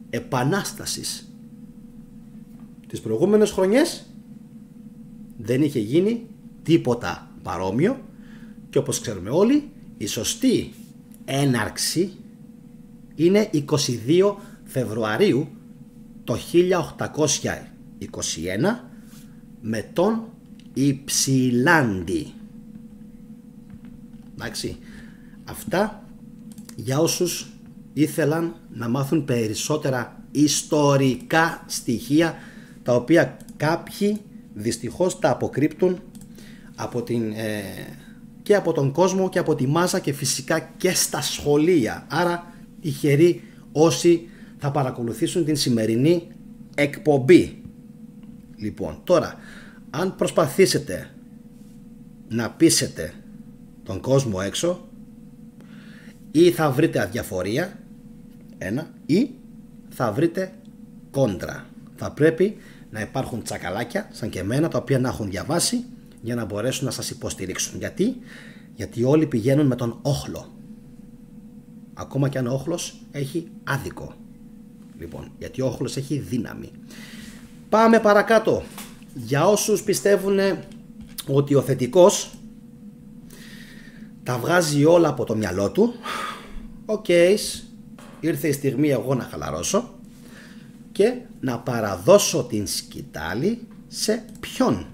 Επανάστασης. Τις προηγούμενες χρονιές δεν είχε γίνει τίποτα παρόμοιο και όπως ξέρουμε όλοι η σωστή έναρξη είναι 22 Φεβρουαρίου το 1821 με τον Υψηλάντη. Εντάξει, αυτά για όσους ήθελαν να μάθουν περισσότερα ιστορικά στοιχεία, τα οποία κάποιοι δυστυχώς τα αποκρύπτουν από και από τον κόσμο και από τη μάζα και φυσικά και στα σχολεία. Άρα τυχεροί όσοι θα παρακολουθήσουν την σημερινή εκπομπή. Λοιπόν, τώρα αν προσπαθήσετε να πείσετε τον κόσμο έξω, ή θα βρείτε αδιαφορία ή θα βρείτε κόντρα. Θα πρέπει να υπάρχουν τσακαλάκια σαν και εμένα, τα οποία να έχουν διαβάσει για να μπορέσουν να σας υποστηρίξουν. Γιατί όλοι πηγαίνουν με τον όχλο, ακόμα και αν ο όχλος έχει άδικο. Λοιπόν, γιατί ο όχλος έχει δύναμη. Πάμε παρακάτω. Για όσους πιστεύουν ότι ο θετικός τα βγάζει όλα από το μυαλό του, ήρθε η στιγμή εγώ να χαλαρώσω και να παραδώσω την σκητάλη σε ποιον?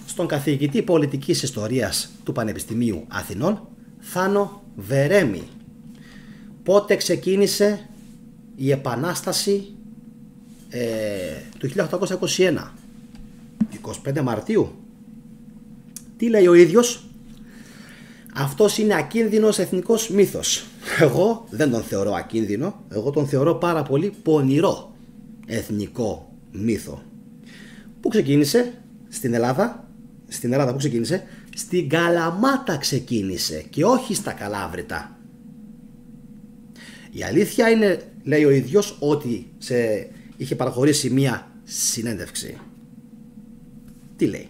Στον καθηγητή πολιτικής ιστορίας του Πανεπιστημίου Αθηνών, Θάνο Βερέμη. Πότε ξεκίνησε η Επανάσταση του 1821? 25 Μαρτίου. Τι λέει ο ίδιος? Αυτός είναι ακίνδυνος εθνικός μύθος. Εγώ δεν τον θεωρώ ακίνδυνο, εγώ τον θεωρώ πάρα πολύ πονηρό εθνικό μύθο. Πού ξεκίνησε? Στην Ελλάδα. Στην Ελλάδα που ξεκίνησε? Στην Καλαμάτα ξεκίνησε και όχι στα Καλάβρητα. Η αλήθεια είναι, λέει ο ίδιος, ότι είχε παραχωρήσει μία συνέντευξη. Τι λέει?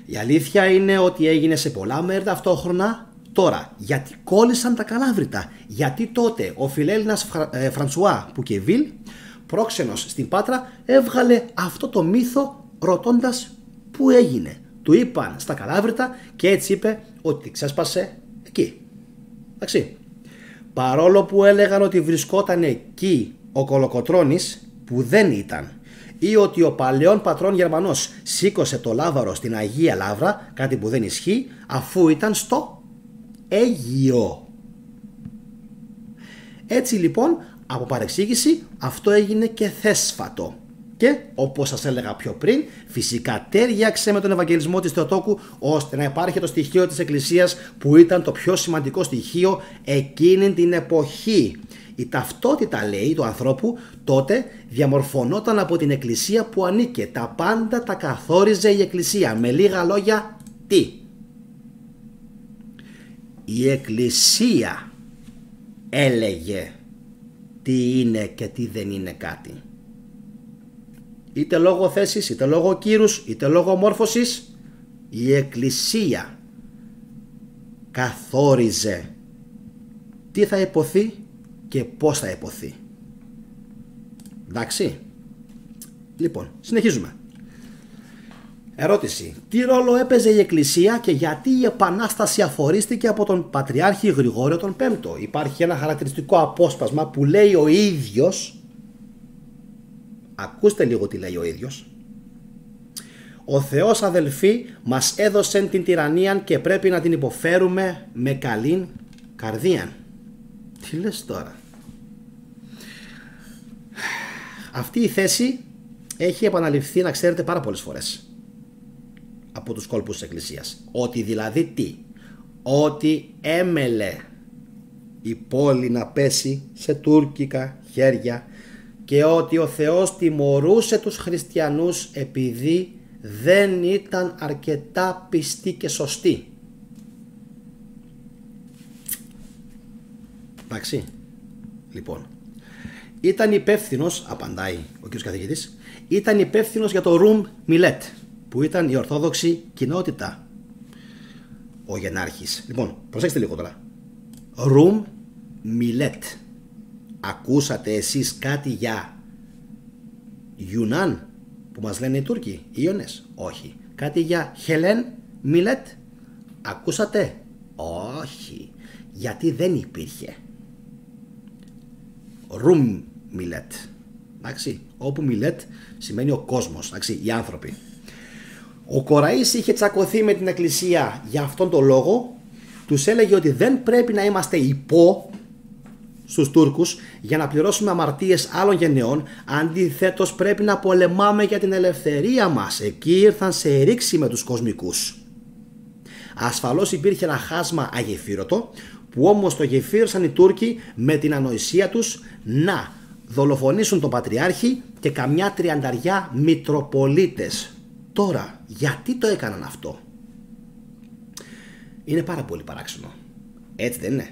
Η αλήθεια είναι ότι έγινε σε πολλά μέρη ταυτόχρονα. Τώρα, γιατί κόλλησαν τα Καλάβρητα? Γιατί τότε ο φιλέλληνας Φρανσουά Πουκεβίλ, πρόξενος στην Πάτρα, έβγαλε αυτό το μύθο ρωτώντας πού έγινε. Του είπαν στα Καλάβρητα και έτσι είπε ότι ξέσπασε εκεί. Εντάξει. Παρόλο που έλεγαν ότι βρισκόταν εκεί ο Κολοκοτρώνης, που δεν ήταν, ή ότι ο παλαιόν πατρόν Γερμανός σήκωσε το λάβαρο στην Αγία Λαύρα, κάτι που δεν ισχύει, αφού ήταν στο Αίγυο. Έτσι λοιπόν, από παρεξήγηση, αυτό έγινε και θέσφατο. Και όπως σας έλεγα πιο πριν, φυσικά τέριαξε με τον Ευαγγελισμό της Θεοτόκου, ώστε να υπάρχει το στοιχείο της Εκκλησίας που ήταν το πιο σημαντικό στοιχείο εκείνη την εποχή. Η ταυτότητα, λέει, του ανθρώπου τότε διαμορφωνόταν από την Εκκλησία που ανήκε. Τα πάντα τα καθόριζε η Εκκλησία. Με λίγα λόγια, τι? Η Εκκλησία έλεγε τι είναι και τι δεν είναι κάτι. Είτε λόγω θέσης, είτε λόγω κύρους, είτε λόγω μόρφωσης, η Εκκλησία καθόριζε τι θα υποθεί και πώς θα υποθεί. Εντάξει. Λοιπόν, συνεχίζουμε. Ερώτηση. Τι ρόλο έπαιζε η Εκκλησία και γιατί η Επανάσταση αφορίστηκε από τον Πατριάρχη Γρηγόριο τον Πέμπτο? Υπάρχει ένα χαρακτηριστικό απόσπασμα που λέει ο ίδιος. Ακούστε λίγο τι λέει ο ίδιος. Ο Θεός, αδελφοί, μας έδωσε την τυραννία και πρέπει να την υποφέρουμε με καλήν καρδία. Τι λες τώρα? Αυτή η θέση έχει επαναληφθεί, να ξέρετε, πάρα πολλές φορές από τους κόλπους της Εκκλησίας. Ότι δηλαδή τι? Ότι έμελε η πόλη να πέσει σε τουρκικά χέρια και ότι ο Θεός τιμωρούσε τους χριστιανούς επειδή δεν ήταν αρκετά πιστοί και σωστοί. Εντάξει. Λοιπόν, ήταν υπεύθυνος, απαντάει ο κ. καθηγητής, ήταν υπεύθυνος για το Ρουμ Μιλέτ, που ήταν η Ορθόδοξη κοινότητα, ο γενάρχης. Λοιπόν, προσέξτε λίγο τώρα. Ρουμ Μιλέτ. Ακούσατε εσείς κάτι για Ιουνάν που μας λένε οι Τούρκοι, Ιωνές? Όχι. Κάτι για Χελέν Μιλέτ? Ακούσατε? Όχι. Γιατί δεν υπήρχε. Ρουμ Μιλέτ. Εντάξει, όπου Μιλέτ σημαίνει ο κόσμος, εντάξει, οι άνθρωποι. Ο Κοραής είχε τσακωθεί με την Εκκλησία για αυτόν τον λόγο. Τους έλεγε ότι δεν πρέπει να είμαστε υπό στους Τούρκους για να πληρώσουμε αμαρτίες άλλων γενεών. Αντιθέτως πρέπει να πολεμάμε για την ελευθερία μας. Εκεί ήρθαν σε ρήξη με τους κοσμικούς. Ασφαλώς υπήρχε ένα χάσμα αγεφύρωτο, που όμως το γεφύρωσαν οι Τούρκοι με την ανοησία τους να δολοφονήσουν τον Πατριάρχη και καμιά 30 Μητροπολίτες. Τώρα, γιατί το έκαναν αυτό? Είναι πάρα πολύ παράξενο. Έτσι δεν είναι?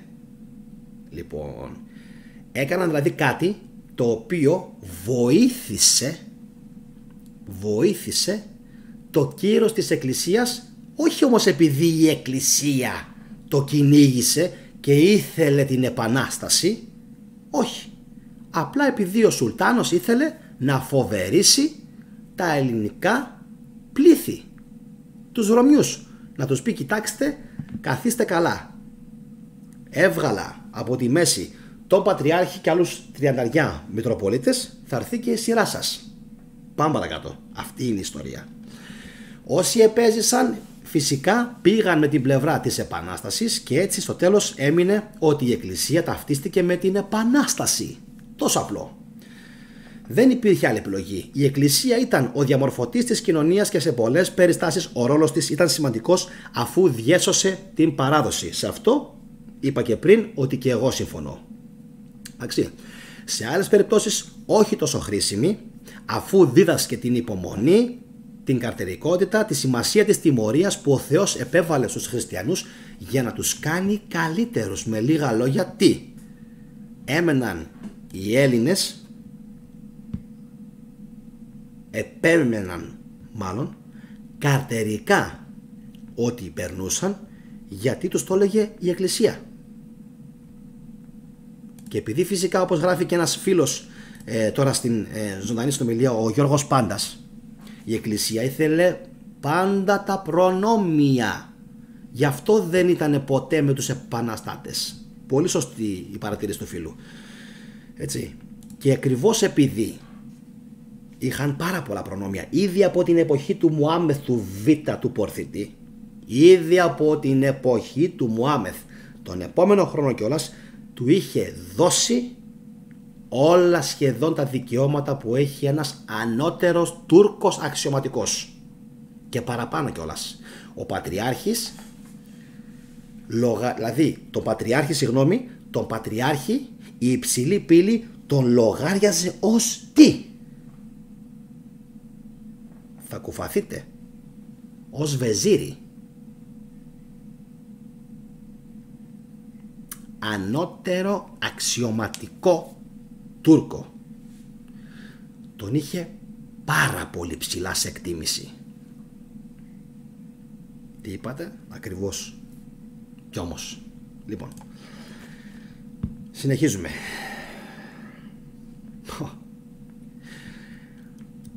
Λοιπόν, έκαναν δηλαδή κάτι το οποίο βοήθησε το κύρος της Εκκλησίας, όχι όμως επειδή η Εκκλησία το κυνήγησε και ήθελε την Επανάσταση, όχι, απλά επειδή ο Σουλτάνος ήθελε να φοβερήσει τα ελληνικά πλήθη, τους Ρωμιούς, να τους πει κοιτάξτε, καθίστε καλά, έβγαλα από τη μέση τον Πατριάρχη και άλλους 30 Μητροπολίτες, θα έρθει και η σειρά σας. Πάμε παρακάτω. Αυτή είναι η ιστορία. Όσοι επέζησαν φυσικά πήγαν με την πλευρά της Επανάστασης και έτσι στο τέλος έμεινε ότι η Εκκλησία ταυτίστηκε με την Επανάσταση. Τόσο απλό. Δεν υπήρχε άλλη επιλογή. Η Εκκλησία ήταν ο διαμορφωτής της κοινωνίας και σε πολλές περιστάσεις ο ρόλος της ήταν σημαντικός αφού διέσωσε την παράδοση. Σε αυτό είπα και πριν ότι και εγώ συμφωνώ. Εντάξει. Σε άλλες περιπτώσεις όχι τόσο χρήσιμη, αφού δίδασκε την υπομονή, την καρτερικότητα, τη σημασία της τιμωρίας που ο Θεός επέβαλε στους χριστιανούς για να τους κάνει καλύτερους. Με λίγα λόγια, τι? Έμεναν οι Έλληνες, επέμεναν μάλλον καρτερικά ό,τι περνούσαν, γιατί τους το έλεγε η Εκκλησία. Και επειδή φυσικά, όπως γράφει και ένας φίλος τώρα στην ζωντανή συνομιλία, ο Γιώργος Πάντας, η Εκκλησία ήθελε πάντα τα προνόμια. Γι' αυτό δεν ήταν ποτέ με τους επαναστάτες. Πολύ σωστή η παρατήρηση του φίλου. Έτσι. Και ακριβώς επειδή είχαν πάρα πολλά προνόμια, ήδη από την εποχή του Μουάμεθ του Β του Πορθητή, ήδη από την εποχή του Μουάμεθ, τον επόμενο χρόνο κιόλας, του είχε δώσει όλα σχεδόν τα δικαιώματα που έχει ένας ανώτερος Τούρκος αξιωματικός. Και παραπάνω κιόλας. Ο Πατριάρχης, δηλαδή τον Πατριάρχη, η υψηλή πύλη τον λογάριαζε ως τι? Θα κουφαθείτε. Ως βεζίρι. Ανώτερο αξιωματικό Τούρκο. Τον είχε πάρα πολύ ψηλά σε εκτίμηση. Τι είπατε? Ακριβώς. Κι όμως. Λοιπόν, συνεχίζουμε.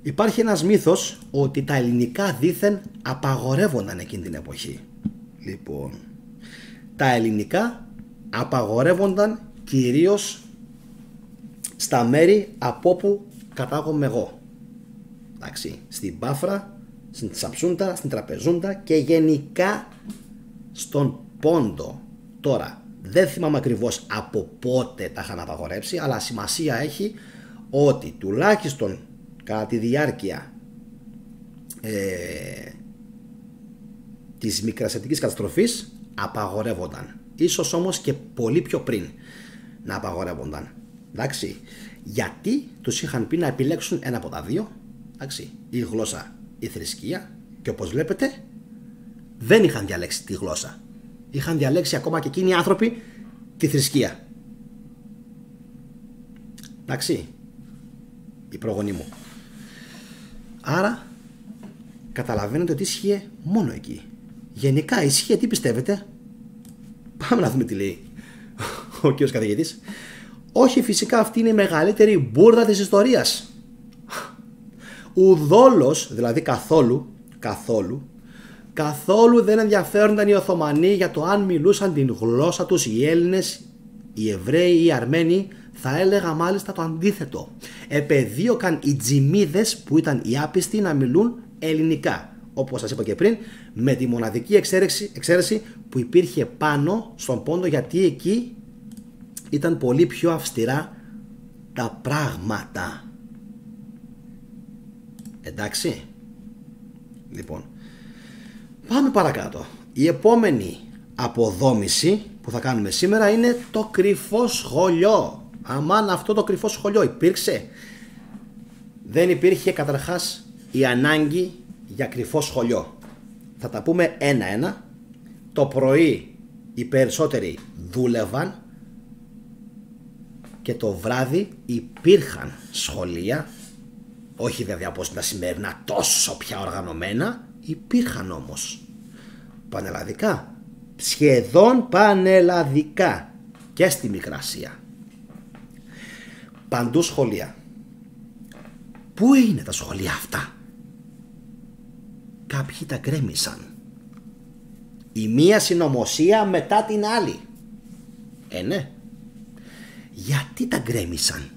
Υπάρχει ένας μύθος ότι τα ελληνικά δήθεν απαγορεύονταν εκείνη την εποχή. Λοιπόν, τα ελληνικά απαγορεύονταν κυρίως στα μέρη από όπου κατάγομαι εγώ. Εντάξει, στην Πάφρα, στην Τσαψούντα, στην Τραπεζούντα και γενικά στον Πόντο. Τώρα, δεν θυμάμαι ακριβώς από πότε τα είχαν απαγορεύσει, αλλά σημασία έχει ότι τουλάχιστον κατά τη διάρκεια της μικρασιατικής καταστροφής απαγορεύονταν. Ίσως όμως και πολύ πιο πριν να απαγορεύονταν. Εντάξει, γιατί τους είχαν πει να επιλέξουν ένα από τα δύο. Εντάξει, η γλώσσα, η θρησκεία, και όπως βλέπετε δεν είχαν διαλέξει τη γλώσσα. Είχαν διαλέξει ακόμα και εκείνοι οι άνθρωποι τη θρησκεία. Εντάξει, η προγονή μου. Άρα καταλαβαίνετε ότι ίσχυε μόνο εκεί. Γενικά ίσχυε, τι πιστεύετε? Πάμε να δούμε τι λέει ο κύριος καθηγητής. Όχι, φυσικά αυτή είναι η μεγαλύτερη μπουρδα της ιστορίας. Ουδόλως, δηλαδή καθόλου δεν ενδιαφέρονταν οι Οθωμανοί για το αν μιλούσαν την γλώσσα τους οι Έλληνες, οι Εβραίοι ή οι Αρμένοι. Θα έλεγα μάλιστα το αντίθετο. Επεδίωκαν οι τζιμίδες που ήταν οι άπιστοι να μιλούν ελληνικά. Όπως σας είπα και πριν, με τη μοναδική εξαίρεση που υπήρχε πάνω στον Πόντο, γιατί εκεί ήταν πολύ πιο αυστηρά τα πράγματα. Εντάξει. Λοιπόν, πάμε παρακάτω. Η επόμενη αποδόμηση που θα κάνουμε σήμερα είναι το κρυφό σχολείο. Αμάν, αυτό το κρυφό σχολείο υπήρξε? Δεν υπήρχε καταρχάς η ανάγκη για κρυφό σχολείο. Θα τα πούμε ένα-ένα. Το πρωί οι περισσότεροι δούλευαν και το βράδυ υπήρχαν σχολεία. Όχι βέβαια όπως τα σημερινά τόσο πια οργανωμένα. Υπήρχαν όμως πανελλαδικά, σχεδόν πανελλαδικά, και στη Μικρασία. Παντού σχολεία. Πού είναι τα σχολεία αυτά? Κάποιοι τα γκρέμισαν. Η μία συνωμοσία μετά την άλλη. Ναι. Γιατί τα γκρέμισαν?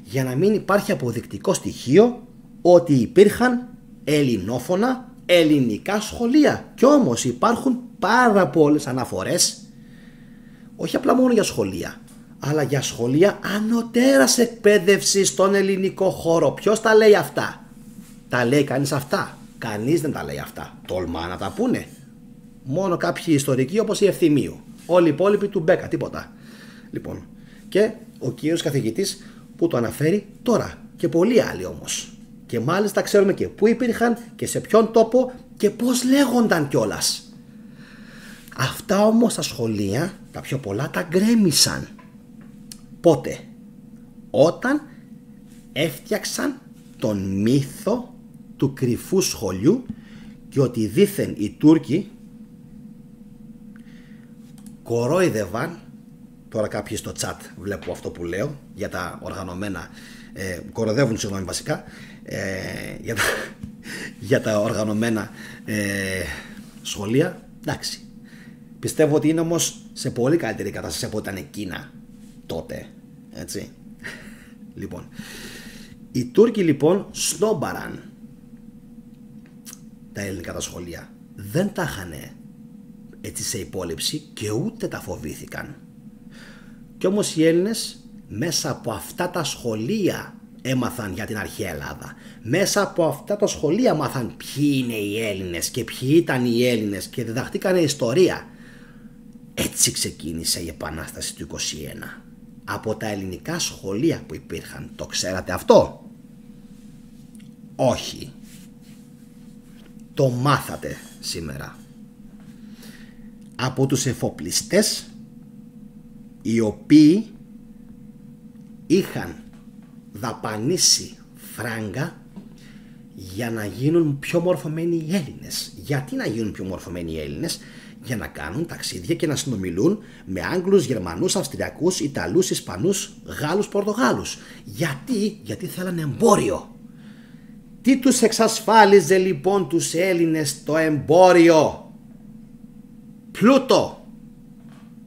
Για να μην υπάρχει αποδεικτικό στοιχείο ότι υπήρχαν ελληνόφωνα ελληνικά σχολεία. Κι όμως υπάρχουν πάρα πολλές αναφορές, όχι απλά μόνο για σχολεία, αλλά για σχολεία ανωτέρας εκπαίδευσης στον ελληνικό χώρο. Ποιος τα λέει αυτά? Τα λέει κανείς αυτά? Κανείς δεν τα λέει αυτά. Τολμά να τα πούνε? Μόνο κάποιοι ιστορικοί όπως η Ευθυμίου. Όλοι οι υπόλοιποι του Μπέκα, τίποτα. Λοιπόν, και ο κύριος καθηγητής που το αναφέρει τώρα. Και πολλοί άλλοι όμως. Και μάλιστα ξέρουμε και πού υπήρχαν και σε ποιον τόπο και πώς λέγονταν κιόλας. Αυτά όμως τα σχολεία, τα πιο πολλά τα γκρέμισαν. Πότε? Όταν έφτιαξαν τον μύθο του κρυφού σχολείου και ότι δήθεν οι Τούρκοι κορόιδευαν, τώρα κάποιοι στο chat βλέπω αυτό που λέω για τα οργανωμένα, κοροϊδεύουν συγγνώμη βασικά, για τα οργανωμένα σχολεία. Εντάξει, πιστεύω ότι είναι όμως σε πολύ καλύτερη κατάσταση από όταν εκείνα τότε, έτσι. Λοιπόν, οι Τούρκοι λοιπόν σνόμπαραν τα ελληνικά τα σχολεία. Δεν τα είχαν έτσι σε υπόλοιψη και ούτε τα φοβήθηκαν. Κι όμως οι Έλληνες μέσα από αυτά τα σχολεία έμαθαν για την αρχαία Ελλάδα. Μέσα από αυτά τα σχολεία μάθαν ποιοι είναι οι Έλληνες και ποιοι ήταν οι Έλληνες και διδαχτήκανε ιστορία. Έτσι ξεκίνησε η Επανάσταση του 21. Από τα ελληνικά σχολεία που υπήρχαν. Το ξέρατε αυτό? Όχι. Το μάθατε σήμερα. Από τους εφοπλιστές οι οποίοι είχαν δαπανίσει φράγκα για να γίνουν πιο μορφωμένοι οι Έλληνες. Γιατί να γίνουν πιο μορφωμένοι οι Έλληνες? Για να κάνουν ταξίδια και να συνομιλούν με Άγγλους, Γερμανούς, Αυστριακούς, Ιταλούς, Ισπανούς, Γάλλους, Πορτογάλους. Γιατί θέλανε εμπόριο. Τι τους εξασφάλιζε λοιπόν τους Έλληνες το εμπόριο? Πλούτο.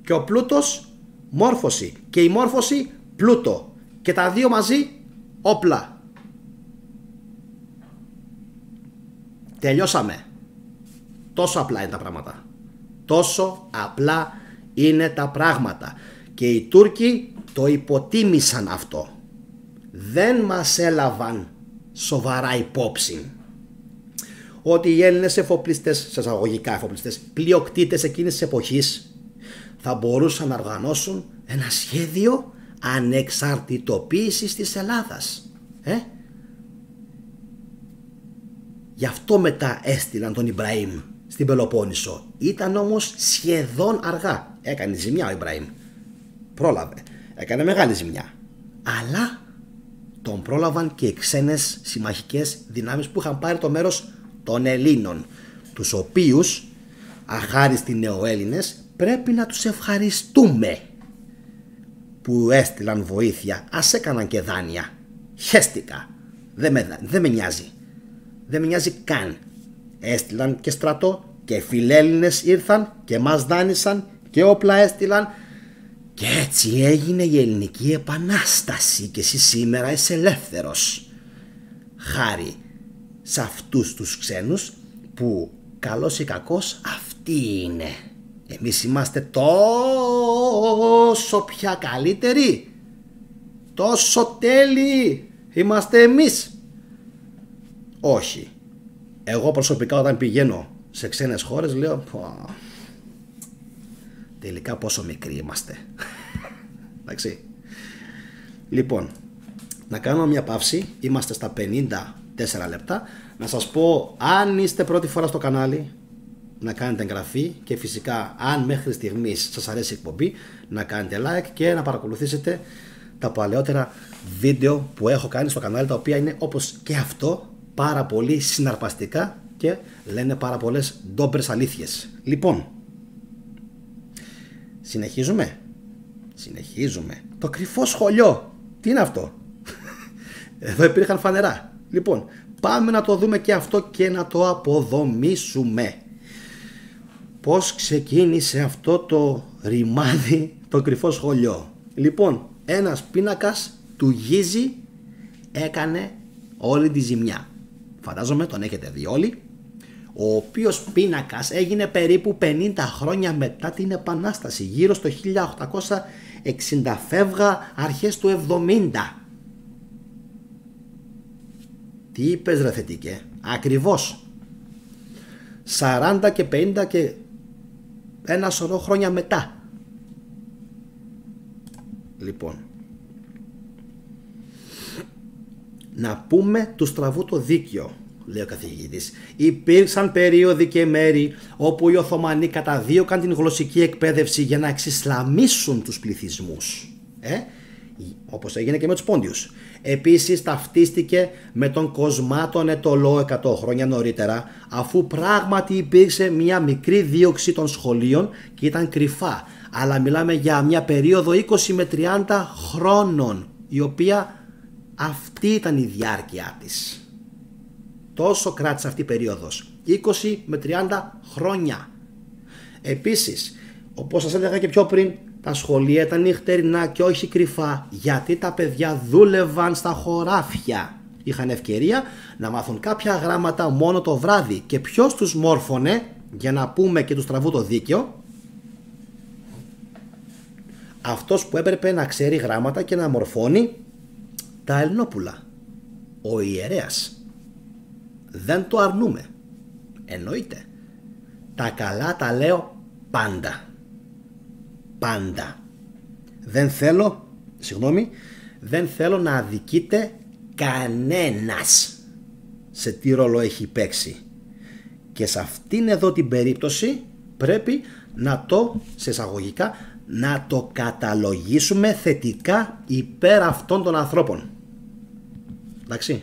Και ο πλούτος μόρφωση. Και η μόρφωση πλούτο. Και τα δύο μαζί όπλα. Τελειώσαμε. Τόσο απλά είναι τα πράγματα. Τόσο απλά είναι τα πράγματα. Και οι Τούρκοι το υποτίμησαν αυτό. Δεν μας έλαβαν σοβαρά υπόψη ότι οι Έλληνες εφοπλιστές, σε εισαγωγικά εφοπλιστές, πλειοκτήτες εκείνης της εποχής θα μπορούσαν να οργανώσουν ένα σχέδιο ανεξαρτητοποίησης της Ελλάδας. Γι' αυτό μετά έστειλαν τον Ιμπραήμ στην Πελοπόννησο. Ήταν όμως σχεδόν αργά. Έκανε ζημιά ο Ιμπραήμ. Πρόλαβε. Έκανε μεγάλη ζημιά. Αλλά τον πρόλαβαν και οι ξένες συμμαχικές δυνάμεις που είχαν πάρει το μέρος των Ελλήνων, τους οποίους, αχάριστοι νεοέλληνες, πρέπει να τους ευχαριστούμε που έστειλαν βοήθεια. Ας έκαναν και δάνεια. Χέστηκα. Δεν με νοιάζει. Δεν με νοιάζει καν. Έστειλαν και στρατό και φιλέλληνες ήρθαν και μας δάνεισαν και όπλα έστειλαν. Και έτσι έγινε η Ελληνική Επανάσταση και εσύ σήμερα είσαι ελεύθερος. Χάρη σε αυτούς τους ξένους που καλός ή κακός αυτοί είναι. Εμείς είμαστε τόσο πια καλύτεροι. Τόσο τέλειοι είμαστε εμείς. Όχι. Εγώ προσωπικά όταν πηγαίνω σε ξένες χώρες λέω τελικά πόσο μικροί είμαστε. Εντάξει. Λοιπόν, να κάνω μια παύση. Είμαστε στα 54 λεπτά. Να σας πω, αν είστε πρώτη φορά στο κανάλι, να κάνετε εγγραφή και φυσικά αν μέχρι στιγμής σας αρέσει η εκπομπή, να κάνετε like και να παρακολουθήσετε τα παλαιότερα βίντεο που έχω κάνει στο κανάλι, τα οποία είναι όπως και αυτό πάρα πολύ συναρπαστικά και λένε πάρα πολλές ντόμπρες αλήθειες. Λοιπόν, συνεχίζουμε. Το κρυφό σχολείο. Τι είναι αυτό? Εδώ υπήρχαν φανερά. Λοιπόν, πάμε να το δούμε και αυτό και να το αποδομήσουμε. Πώς ξεκίνησε αυτό το ρημάδι, το κρυφό σχολείο? Λοιπόν, ένας πίνακας του Γίζη έκανε όλη τη ζημιά. Φαντάζομαι τον έχετε δει όλοι. Ο οποίος πίνακας έγινε περίπου 50 χρόνια μετά την Επανάσταση, γύρω στο 1860 φεύγα, αρχές του 70. Τι είπες ρε θετικέ? Ακριβώς. 40 και 50 και ένα σωρό χρόνια μετά Λοιπόν, να πούμε του στραβού το δίκαιο, λέει ο καθηγητής. Υπήρξαν περίοδοι και μέρη όπου οι Οθωμανοί καταδίωκαν την γλωσσική εκπαίδευση για να εξισλαμίσουν τους πληθυσμούς. Όπως έγινε και με τους Πόντιους. Επίσης ταυτίστηκε με τον Κοσμάτων Ετωλό 100 χρόνια νωρίτερα, αφού πράγματι υπήρξε μια μικρή δίωξη των σχολείων και ήταν κρυφά. Αλλά μιλάμε για μια περίοδο 20 με 30 χρόνων, η οποία αυτή ήταν η διάρκεια της. Τόσο κράτησε αυτή η περίοδος, 20 με 30 χρόνια. Επίσης, όπως σας έλεγα και πιο πριν, τα σχολεία ήταν νυχτερινά και όχι κρυφά, γιατί τα παιδιά δούλευαν στα χωράφια. Είχαν ευκαιρία να μάθουν κάποια γράμματα μόνο το βράδυ. Και ποιος τους μόρφωνε, για να πούμε και του στραβού το δίκαιο? Αυτός που έπρεπε να ξέρει γράμματα και να μορφώνει τα Ελληνόπουλα. Ο ιερέας. Δεν το αρνούμε. Εννοείται. Τα καλά τα λέω πάντα. Πάντα. Δεν θέλω να αδικείται κανένας σε τι ρόλο έχει παίξει. Και σε αυτήν εδώ την περίπτωση πρέπει να το, σε εισαγωγικά, να το καταλογίσουμε θετικά υπέρ αυτών των ανθρώπων. Εντάξει.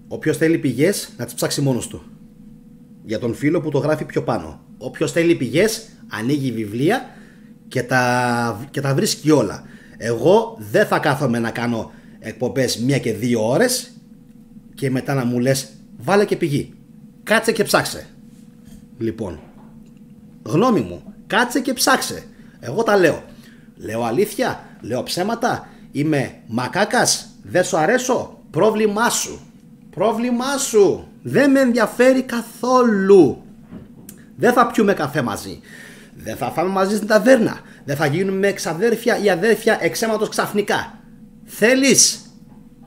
Όποιος θέλει πηγές να τις ψάξει μόνος του. Για τον φίλο που το γράφει πιο πάνω. Όποιος θέλει πηγές ανοίγει βιβλία και τα βρίσκει όλα. Εγώ δεν θα κάθομαι να κάνω εκπομπές 1 και 2 ώρες και μετά να μου λες βάλε και πηγή. Κάτσε και ψάξε. Λοιπόν, γνώμη μου, κάτσε και ψάξε. Εγώ τα λέω. Λέω αλήθεια, λέω ψέματα, είμαι μακάκας, δεν σου αρέσω, πρόβλημά σου. Πρόβλημά σου. Δεν με ενδιαφέρει καθόλου. Δεν θα πιούμε καφέ μαζί. Δεν θα φάμε μαζί στην ταβέρνα. Δεν θα γίνουμε εξαδέρφια ή αδέρφια εξαίματος ξαφνικά. Θέλεις?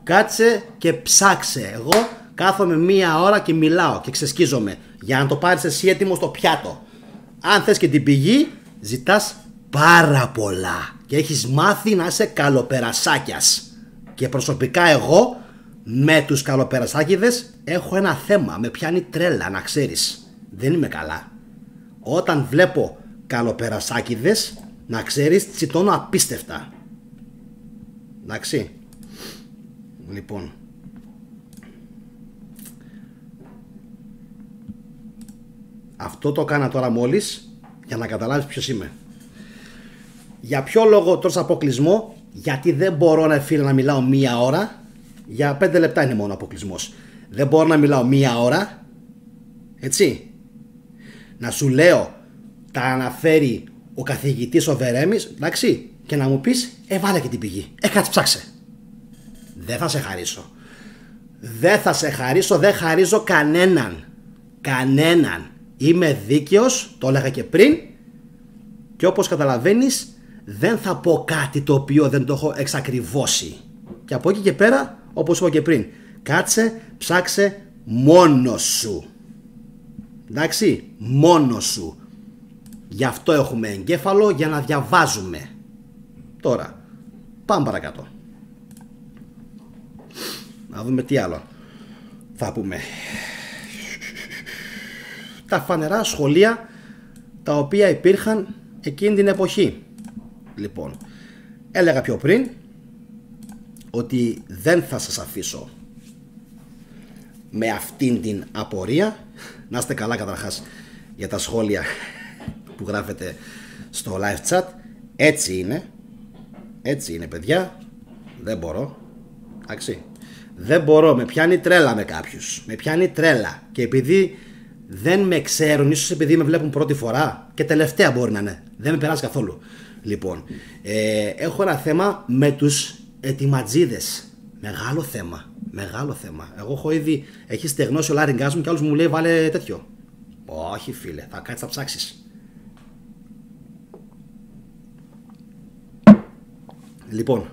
Κάτσε και ψάξε. Εγώ κάθομαι 1 ώρα και μιλάω και ξεσκίζομαι για να το πάρεις εσύ έτοιμο στο πιάτο. Αν θες και την πηγή, ζητάς πάρα πολλά και έχεις μάθει να είσαι καλοπερασάκιας. Και προσωπικά εγώ με τους καλοπερασάκηδες έχω ένα θέμα. Με πιάνει τρέλα, να ξέρεις. Δεν είμαι καλά. Όταν βλέπω καλοπερασάκηδες, να ξέρεις, τσιτώνω απίστευτα. Εντάξει. Λοιπόν, αυτό το κάνα τώρα μόλις για να καταλάβεις ποιος είμαι. Για ποιο λόγο τώρα αποκλεισμό? Γιατί δεν μπορώ, ρε φίλε, να μιλάω 1 ώρα. Για 5 λεπτά είναι μόνο αποκλεισμός. Δεν μπορώ να μιλάω 1 ώρα. Έτσι. Να σου λέω τα αναφέρει ο καθηγητής ο Βερέμης, εντάξει, και να μου πεις βάλε και την πηγή. Κάτσε ψάξε. Δεν θα σε χαρίσω. Δεν θα σε χαρίσω, δεν χαρίζω κανέναν. Κανέναν. Είμαι δίκαιος, το έλεγα και πριν. Και όπως καταλαβαίνεις, δεν θα πω κάτι το οποίο δεν το έχω εξακριβώσει. Και από εκεί και πέρα, όπως είπα και πριν, κάτσε, ψάξε μόνος σου. Εντάξει, μόνος σου. Γι' αυτό έχουμε εγκέφαλο, για να διαβάζουμε. Τώρα, πάμε παρακάτω. Να δούμε τι άλλο θα πούμε. Τα φανερά σχολεία τα οποία υπήρχαν εκείνη την εποχή. Λοιπόν, έλεγα πιο πριν ότι δεν θα σας αφήσω με αυτήν την απορία. Να είστε καλά καταρχάς για τα σχόλια που γράφετε στο live chat. Έτσι είναι παιδιά. Δεν μπορώ. Εντάξει. Δεν μπορώ, με πιάνει τρέλα με κάποιους. Με πιάνει τρέλα. Και επειδή δεν με ξέρουν, ίσως επειδή με βλέπουν πρώτη φορά και τελευταία μπορεί να είναι, δεν με περάσει καθόλου. Λοιπόν, έχω ένα θέμα με τους ετοιματζίδες. Μεγάλο θέμα. Μεγάλο θέμα. Εγώ έχω ήδη, έχει στεγνώσει ο λάριγκάς μου και άλλος μου λέει βάλε τέτοιο. Όχι φίλε, θα κάτσεις να ψάξεις. Λοιπόν,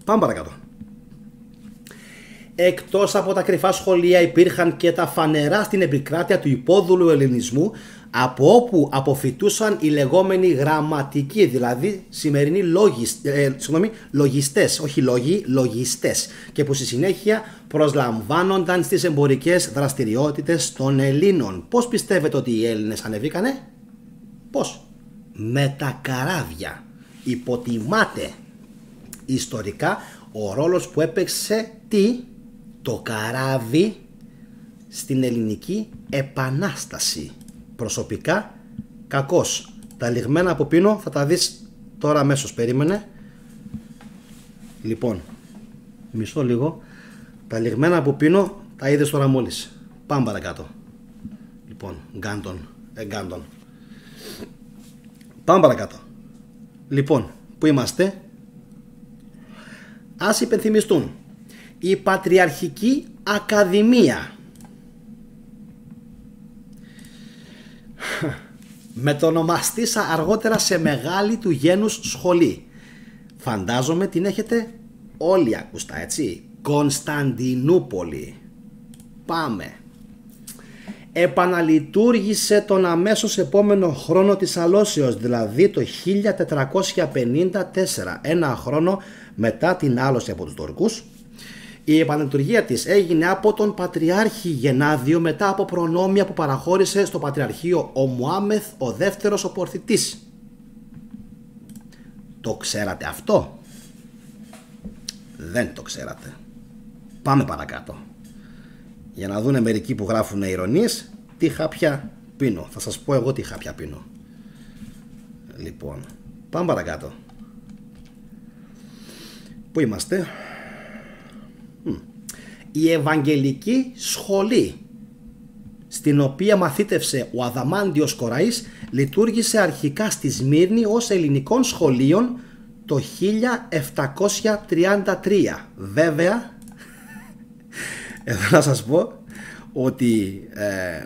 πάμε παρακάτω. Εκτός από τα κρυφά σχολεία υπήρχαν και τα φανερά στην επικράτεια του υπόδουλου ελληνισμού, από όπου αποφυτούσαν οι λεγόμενοι γραμματικοί, δηλαδή σημερινοί λογιστές, όχι λόγοι, λογιστές, και που στη συνέχεια προσλαμβάνονταν στις εμπορικές δραστηριότητες των Ελλήνων. Πώς πιστεύετε ότι οι Έλληνες ανεβήκανε? Πώς? Με τα καράβια. Υποτιμάται ιστορικά ο ρόλος που έπαιξε το καράβι στην ελληνική επανάσταση. Προσωπικά κακός. Τα λιγμένα από πίνω θα τα δεις τώρα αμέσως, περίμενε. Λοιπόν, μισό λίγο. Τα λιγμένα από πίνω τα είδες τώρα μόλις. Πάμε παρακάτω. Λοιπόν, Γκάντον. Πάμε παρακάτω. Λοιπόν, πού είμαστε? Ας υπενθυμιστούν. Η Πατριαρχική Ακαδημία. Μετονομαστήσα αργότερα σε μεγάλη του γένους σχολή. Φαντάζομαι την έχετε όλοι ακουστά, έτσι. Κωνσταντινούπολη. Πάμε. Επαναλειτουργήσε τον αμέσως επόμενο χρόνο της αλώσεως, δηλαδή το 1454, ένα χρόνο μετά την άλωση από τους Τούρκους. Η επαναλειτουργία της έγινε από τον Πατριάρχη Γενάδιο μετά από προνόμια που παραχώρησε στο Πατριαρχείο ο Μωάμεθ ο δεύτερος ο Πορθητής. Το ξέρατε αυτό? Δεν το ξέρατε. Πάμε παρακάτω. Για να δούνε μερικοί που γράφουν ειρωνίες τι χάπια πίνω. Θα σας πω εγώ τι χάπια πίνω. Λοιπόν, πάμε παρακάτω. Πού είμαστε? Η Ευαγγελική Σχολή, στην οποία μαθήτευσε ο Αδαμάντιος Κοραής, λειτουργήσε αρχικά στη Σμύρνη ως ελληνικών σχολείων το 1733. Βέβαια, εδώ να σας πω ότι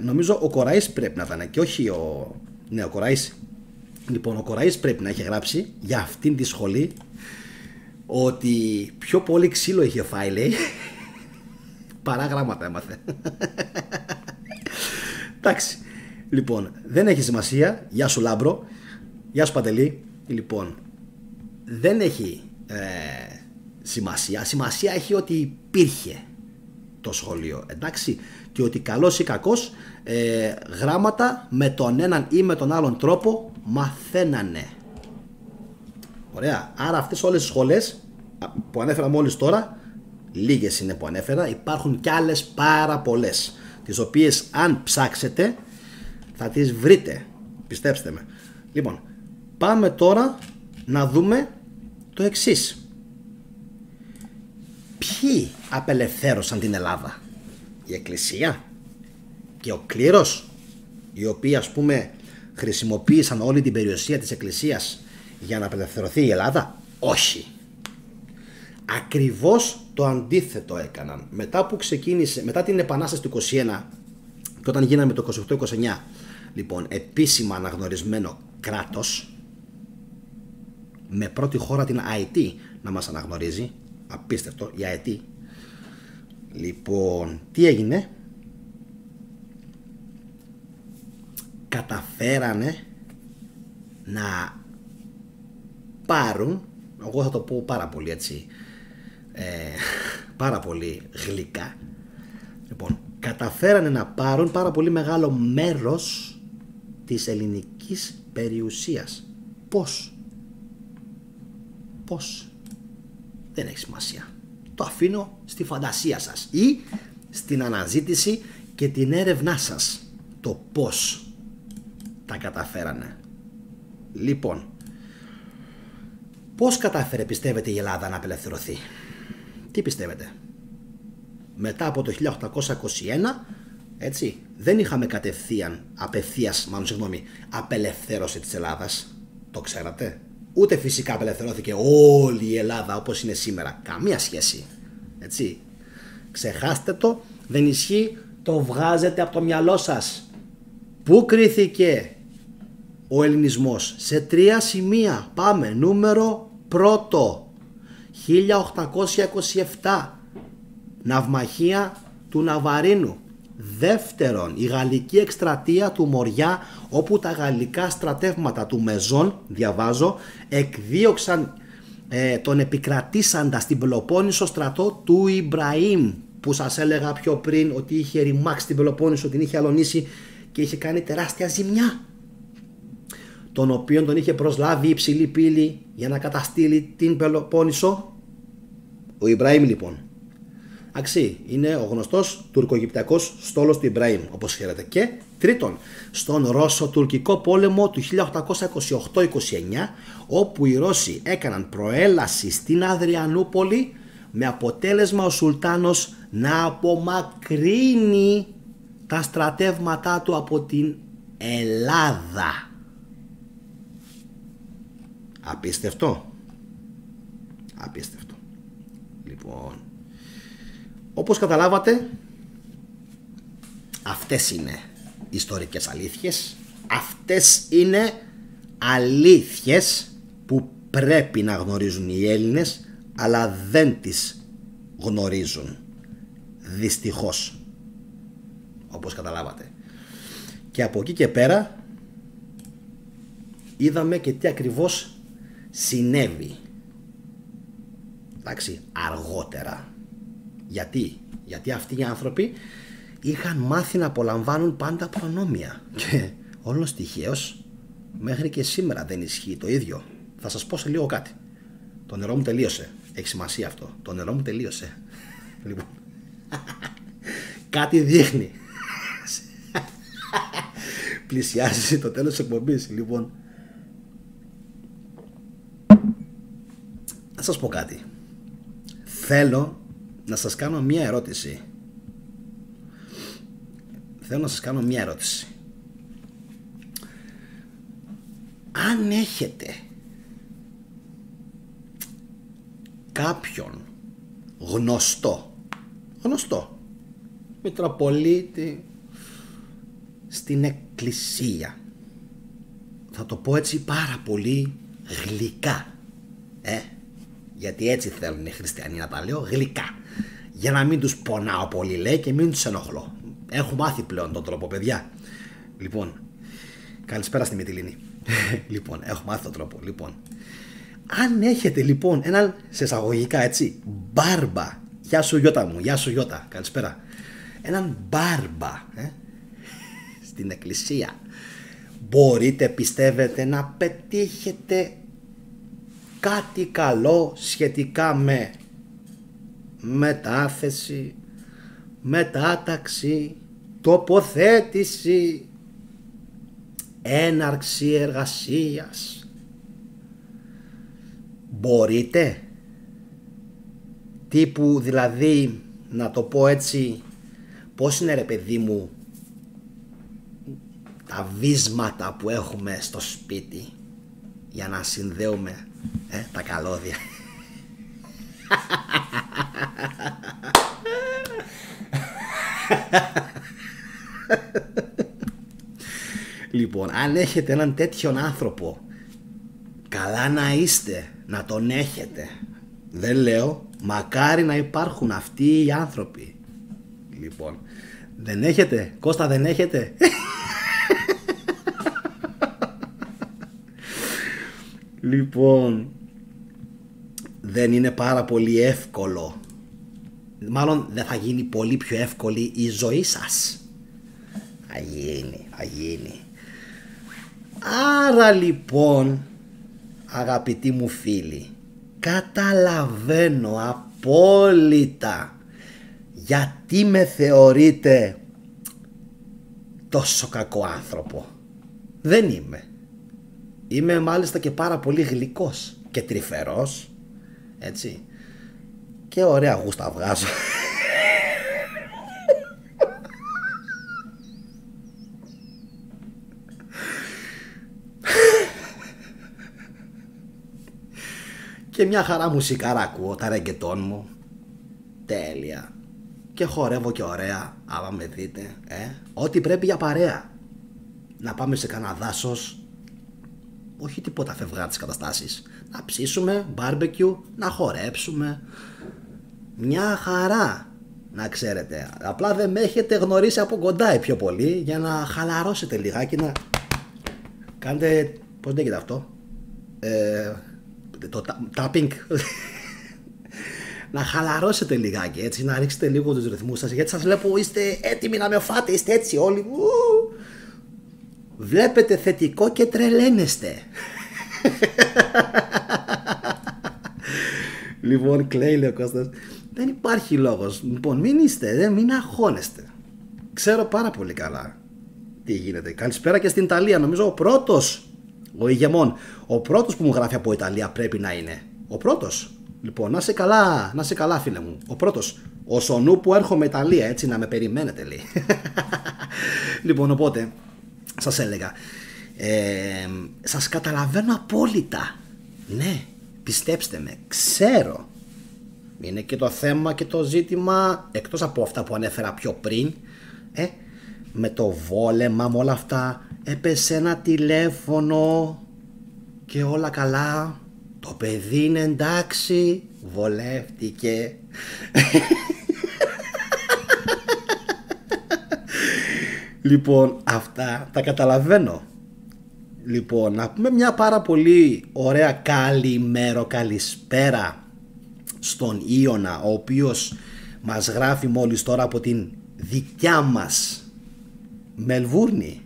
νομίζω ο Κοραής πρέπει να ήταν και όχι ο... Ναι, ο Κοραής. Λοιπόν, ο Κοραής πρέπει να έχει γράψει για αυτήν τη σχολή ότι πιο πολύ ξύλο είχε φάει, λέει, παρά γράμματα έμαθε. Εντάξει. Λοιπόν, δεν έχει σημασία. Γεια σου Λάμπρο. Γεια σου Παντελή. Λοιπόν, δεν έχει σημασία. Σημασία έχει ότι υπήρχε το σχολείο. Εντάξει. Και ότι καλός ή κακός γράμματα με τον έναν ή με τον άλλον τρόπο μαθαίνανε. Ωραία. Άρα αυτές όλες οι σχολές που ανέφερα μόλις τώρα, λίγες είναι που ανέφερα, υπάρχουν κι άλλες πάρα πολλές, τις οποίες αν ψάξετε θα τις βρείτε, πιστέψτε με. Λοιπόν, πάμε τώρα να δούμε το εξής. Ποιοι απελευθέρωσαν την Ελλάδα? Η Εκκλησία και ο κλήρος, οι οποίοι ας πούμε χρησιμοποίησαν όλη την περιουσία της Εκκλησίας για να απελευθερωθεί η Ελλάδα? Όχι. Ακριβώς το αντίθετο έκαναν. Μετά που ξεκίνησε, μετά την Επανάσταση του 21 και όταν γίναμε το 28-29, λοιπόν, επίσημα αναγνωρισμένο κράτος, με πρώτη χώρα την ΑΕΤ να μας αναγνωρίζει, απίστευτο, η ΑΕΤ. Λοιπόν, τι έγινε? Καταφέρανε να πάρουν, εγώ θα το πω πάρα πολύ έτσι, πάρα πολύ γλυκά, λοιπόν, καταφέρανε να πάρουν πάρα πολύ μεγάλο μέρος της ελληνικής περιουσίας. Πώς? Δεν έχει σημασία. Το αφήνω στη φαντασία σας ή στην αναζήτηση και την έρευνά σας, το πώς τα καταφέρανε. Λοιπόν, πώς κατάφερε, πιστεύετε, η Ελλάδα να απελευθερωθεί? Τι πιστεύετε? Μετά από το 1821, έτσι, δεν είχαμε απελευθέρωση της Ελλάδας. Το ξέρατε? Ούτε φυσικά απελευθερώθηκε όλη η Ελλάδα όπως είναι σήμερα. Καμία σχέση. Έτσι. Ξεχάστε το, δεν ισχύει, το βγάζετε από το μυαλό σας. Πού κρίθηκε ο ελληνισμός? Σε 3 σημεία. Πάμε. Νούμερο πρώτο, 1827. ναυμαχία του Ναβαρίνου. Δεύτερον, η γαλλική εκστρατεία του Μοριά, όπου τα γαλλικά στρατεύματα του Μεζόν, διαβάζω, εκδίωξαν τον επικρατήσαντα στην Πελοπόννησο στρατό του Ιμπραήμ, που σας έλεγα πιο πριν ότι είχε ρημάξει την Πελοπόννησο, την είχε αλωνίσει και είχε κάνει τεράστια ζημιά, τον οποίον τον είχε προσλάβει η υψηλή πύλη για να καταστήλει την Πελοπόννησο ο Ιμπραήμ. Λοιπόν, είναι ο γνωστός τουρκογυπτιακός στόλος του Ιμπραήμ, όπως ξέρετε. Και τρίτον, στον Ρώσο-τουρκικό πόλεμο του 1828-29, όπου οι Ρώσοι έκαναν προέλαση στην Αδριανούπολη, με αποτέλεσμα ο Σουλτάνος να απομακρύνει τα στρατεύματά του από την Ελλάδα. Απίστευτο. Απίστευτο. Λοιπόν, όπως καταλάβατε, αυτές είναι ιστορικές αλήθειες. Αυτές είναι αλήθειες που πρέπει να γνωρίζουν οι Έλληνες, αλλά δεν τις γνωρίζουν, δυστυχώς, όπως καταλάβατε. Και από εκεί και πέρα είδαμε και τι ακριβώς συνέβη, εντάξει, αργότερα. Γιατί αυτοί οι άνθρωποι είχαν μάθει να απολαμβάνουν πάντα προνόμια, και όλος τυχαίως μέχρι και σήμερα δεν ισχύει το ίδιο. Θα σας πω σε λίγο κάτι. Το νερό μου τελείωσε. Έχει σημασία αυτό. Το νερό μου τελείωσε. Λοιπόν, κάτι δείχνει. Πλησιάζει το τέλος της εκπομπής. Λοιπόν, να σας πω κάτι. Θέλω να σας κάνω μία ερώτηση. Αν έχετε κάποιον γνωστό Μητροπολίτη στην εκκλησία, θα το πω έτσι πάρα πολύ γλυκά, γιατί έτσι θέλουν οι χριστιανοί να τα λέω, γλυκά, για να μην τους πονάω πολύ, λέει, και μην τους ενοχλώ. Έχω μάθει πλέον τον τρόπο, παιδιά. Λοιπόν, καλησπέρα στη Μυτιλίνη. Λοιπόν, έχω μάθει τον τρόπο. Λοιπόν, αν έχετε λοιπόν έναν, σε εισαγωγικά έτσι, μπάρμπα, γεια σου Γιώτα μου, γεια σου Γιώτα, καλησπέρα, έναν μπάρμπα στην εκκλησία, μπορείτε, πιστεύετε, να πετύχετε κάτι καλό σχετικά με μετάθεση, μετάταξη, τοποθέτηση, έναρξη εργασίας? Μπορείτε? Τύπου δηλαδή, να το πω έτσι, πώς είναι ρε παιδί μου τα βίσματα που έχουμε στο σπίτι για να συνδέουμε τα καλώδια. Λοιπόν, αν έχετε έναν τέτοιον άνθρωπο, καλά να είστε, να τον έχετε. Δεν λέω, μακάρι να υπάρχουν αυτοί οι άνθρωποι. Λοιπόν, δεν έχετε, Κώστα, δεν έχετε? Λοιπόν, δεν είναι πάρα πολύ εύκολο, μάλλον δεν θα γίνει πολύ πιο εύκολη η ζωή σας. Θα γίνει. Άρα λοιπόν, αγαπητοί μου φίλοι, καταλαβαίνω απόλυτα γιατί με θεωρείτε τόσο κακό άνθρωπο. Δεν είμαι. Είμαι μάλιστα και πάρα πολύ γλυκός και τρυφερός, έτσι, και ωραία γούστα βγάζω. Και μια χαρά μουσικάρα ακούω, τα ρεγκετόν μου, τέλεια, και χορεύω και ωραία, άμα με δείτε, ό,τι πρέπει για παρέα. Να πάμε σε κανένα δάσος, όχι τίποτα φευγάτες καταστάσεις, να ψήσουμε, μπάρμπεκιου, να χορέψουμε, μια χαρά. να ξέρετε. Απλά δεν με έχετε γνωρίσει από κοντά πιο πολύ, για να χαλαρώσετε λιγάκι, να κάνετε, πώς λέγεται αυτό, το tapping. Να χαλαρώσετε λιγάκι, έτσι, να ρίξετε λίγο τους ρυθμούς σας, γιατί σας βλέπω είστε έτοιμοι να με φάτε, είστε έτσι όλοι. Βλέπετε θετικό και τρελαίνεστε. Λοιπόν, κλαίει, λέει ο Κώστας. Δεν υπάρχει λόγος. Λοιπόν, μην αγχώνεστε. Ξέρω πάρα πολύ καλά τι γίνεται. Καλησπέρα και στην Ιταλία. Νομίζω ο πρώτος, ο ηγεμόν, ο πρώτος που μου γράφει από Ιταλία πρέπει να είναι. Ο πρώτος. Λοιπόν, να είσαι καλά, φίλε μου. Ο πρώτος. Ο Σονού που έρχομαι Ιταλία, έτσι, να με περιμένετε, λέει. Λοιπόν, οπότε, σας έλεγα, σας καταλαβαίνω απόλυτα. Ναι, πιστέψτε με, ξέρω. Είναι και το θέμα και το ζήτημα, εκτός από αυτά που ανέφερα πιο πριν, με το βόλεμα, με όλα αυτά, έπεσε ένα τηλέφωνο και όλα καλά. Το παιδί είναι εντάξει, βολεύτηκε. Λοιπόν, αυτά τα καταλαβαίνω. Λοιπόν, να πούμε μια πάρα πολύ ωραία καλησπέρα στον Ιωνα, ο οποίος μας γράφει μόλις τώρα από την δικιά μας Μελβούρνη.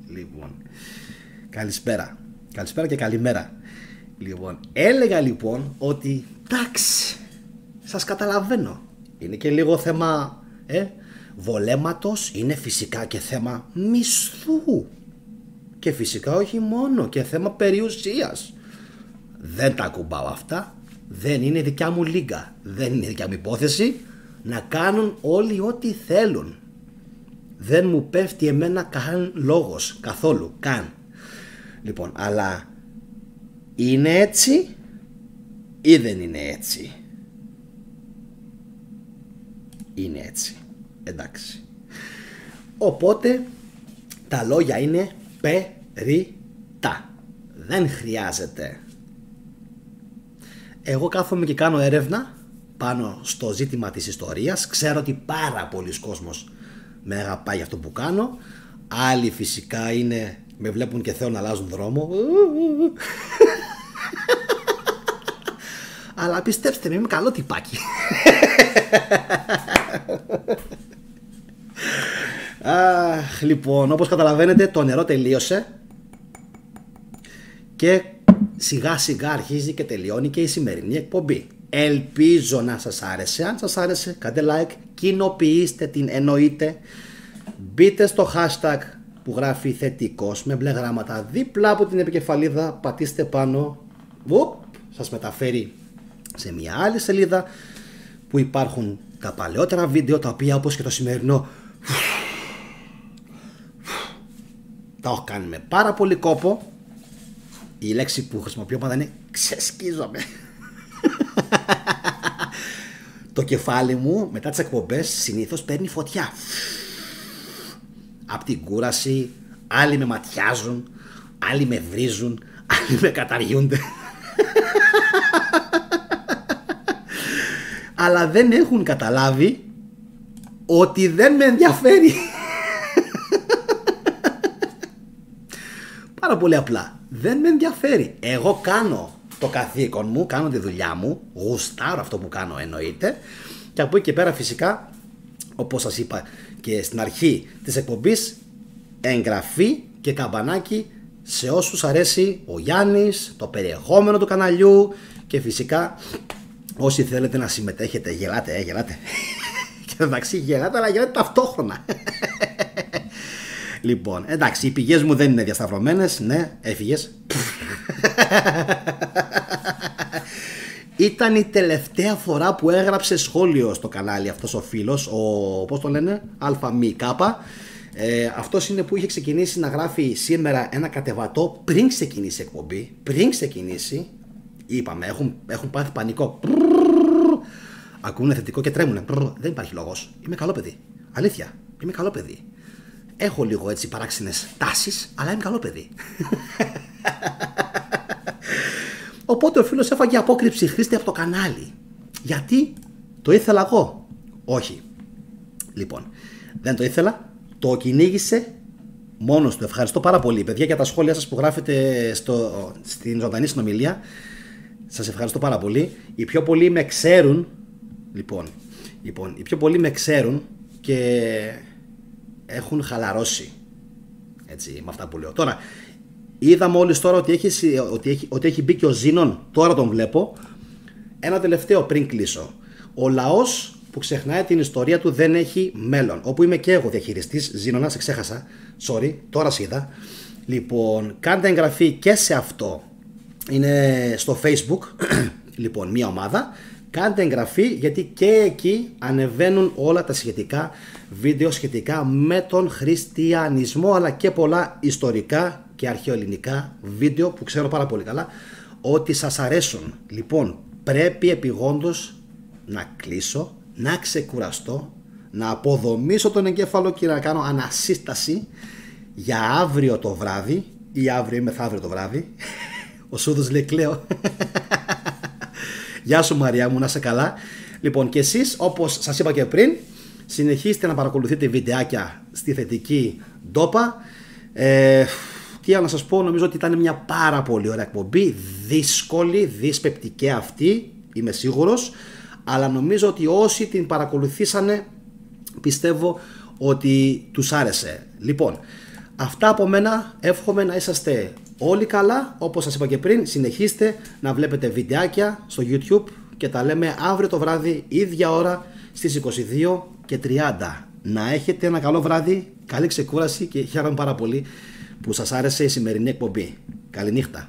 Λοιπόν, καλησπέρα και καλημέρα. Λοιπόν, έλεγα λοιπόν ότι εντάξει, σας καταλαβαίνω. Είναι και λίγο θέμα βολέματος, είναι φυσικά και θέμα μισθού. Και φυσικά όχι μόνο, και θέμα περιουσίας. Δεν τα ακουμπάω αυτά. Δεν είναι δικιά μου λίγκα. Δεν είναι δικιά μου υπόθεση. Να κάνουν όλοι ό,τι θέλουν. Δεν μου πέφτει εμένα καν λόγος. Καθόλου. Καν. Λοιπόν, αλλά είναι έτσι ή δεν είναι έτσι? Είναι έτσι. Εντάξει. Οπότε τα λόγια είναι περιτά. Δεν χρειάζεται. Εγώ κάθομαι και κάνω έρευνα πάνω στο ζήτημα της ιστορίας. Ξέρω ότι πάρα πολλοί κόσμος με αγαπάει για αυτό που κάνω. Άλλοι φυσικά είναι, με βλέπουν και θέλουν να αλλάζουν δρόμο. Αλλά πιστέψτε με, είμαι καλό τυπάκι. Λοιπόν, όπως καταλαβαίνετε, το νερό τελείωσε και σιγά σιγά αρχίζει και τελειώνει και η σημερινή εκπομπή. Ελπίζω να σας άρεσε. Αν σας άρεσε, κάντε like, κοινοποιήστε την, εννοείται. Μπείτε στο hashtag που γράφει θετικός με μπλε γράμματα δίπλα από την επικεφαλίδα, πατήστε πάνω, σας μεταφέρει σε μια άλλη σελίδα που υπάρχουν τα παλαιότερα βίντεο, τα οποία όπως και το σημερινό τα έχω κάνει με πάρα πολύ κόπο. Η λέξη που χρησιμοποιώ πάντα είναι ξεσκίζομαι. Το κεφάλι μου μετά τις εκπομπές συνήθως παίρνει φωτιά. Απ' την κούραση, άλλοι με ματιάζουν, άλλοι με βρίζουν, άλλοι με καταργούνται. Αλλά δεν έχουν καταλάβει ότι δεν με ενδιαφέρει. Πάρα πολύ απλά. Δεν με ενδιαφέρει. Εγώ κάνω το καθήκον μου, κάνω τη δουλειά μου, γουστάρω αυτό που κάνω, εννοείται. Και από εκεί και πέρα φυσικά, όπως σας είπα και στην αρχή της εκπομπής, εγγραφή και καμπανάκι σε όσους αρέσει ο Γιάννης, το περιεχόμενο του καναλιού και φυσικά όσοι θέλετε να συμμετέχετε. Γελάτε, γελάτε. Και εντάξει, γελάτε, αλλά γελάτε ταυτόχρονα. Λοιπόν, εντάξει, οι πηγές μου δεν είναι διασταυρωμένες. Ναι, έφυγες. Ήταν η τελευταία φορά που έγραψε σχόλιο στο κανάλι αυτός ο φίλος, πώς το λένε, ΑΜΚ. Αυτός είναι που είχε ξεκινήσει να γράφει σήμερα ένα κατεβατό πριν ξεκινήσει η εκπομπή. Πριν ξεκινήσει, είπαμε, έχουν πάθει πανικό. Ακούνε θετικό και τρέμουνε. Δεν υπάρχει λόγος. Είμαι καλό παιδί. Αλήθεια, είμαι καλό παιδί. Έχω λίγο έτσι παράξενες τάσεις, αλλά είμαι καλό παιδί. Οπότε ο φίλος έφαγε απόκρυψη χρήστη από το κανάλι. Γιατί το ήθελα εγώ. Όχι. Λοιπόν, δεν το ήθελα. Το κυνήγησε μόνος του. Ευχαριστώ πάρα πολύ, παιδιά, για τα σχόλια σας που γράφετε στην ζωντανή συνομιλία. Σας ευχαριστώ πάρα πολύ. Οι πιο πολλοί με ξέρουν. Λοιπόν, οι πιο πολλοί με ξέρουν και έχουν χαλαρώσει. Έτσι, με αυτά που λέω. Τώρα, είδα μόλις τώρα ότι έχει μπει και ο Ζήνων. Τώρα τον βλέπω. Ένα τελευταίο πριν κλείσω. Ο λαός που ξεχνάει την ιστορία του δεν έχει μέλλον. Όπου είμαι και εγώ διαχειριστής. Ζήνονα, σε ξέχασα. Sorry, τώρα σε είδα. Λοιπόν, κάντε εγγραφή και σε αυτό. Είναι στο Facebook. Λοιπόν, μια ομάδα. Κάντε εγγραφή, γιατί και εκεί ανεβαίνουν όλα τα σχετικά βίντεο σχετικά με τον χριστιανισμό, αλλά και πολλά ιστορικά και αρχαιοελληνικά βίντεο που ξέρω πάρα πολύ καλά ότι σας αρέσουν. Λοιπόν, πρέπει επειγόντως να κλείσω, να ξεκουραστώ, να αποδομήσω τον εγκέφαλο και να κάνω ανασύσταση για αύριο το βράδυ, ή αύριο ή μεθαύριο το βράδυ. Ο Σούδος λέει κλαίω. Γεια σου Μαριά μου, να είσαι καλά. Λοιπόν, και εσείς, όπως σας είπα και πριν, συνεχίστε να παρακολουθείτε βιντεάκια στη θετική ντόπα. Τι άλλο να σας πω, νομίζω ότι ήταν μια πάρα πολύ ωραία εκπομπή. Δύσκολη, δυσπεπτική αυτή, είμαι σίγουρος. Αλλά νομίζω ότι όσοι την παρακολουθήσανε, πιστεύω ότι τους άρεσε. Λοιπόν, αυτά από μένα. Εύχομαι να είσαστε όλοι καλά. Όπως σας είπα και πριν, συνεχίστε να βλέπετε βιντεάκια στο YouTube και τα λέμε αύριο το βράδυ, ίδια ώρα, στις 22:30. Να έχετε ένα καλό βράδυ, καλή ξεκούραση και χαίρομαι πάρα πολύ που σας άρεσε η σημερινή εκπομπή. Καληνύχτα.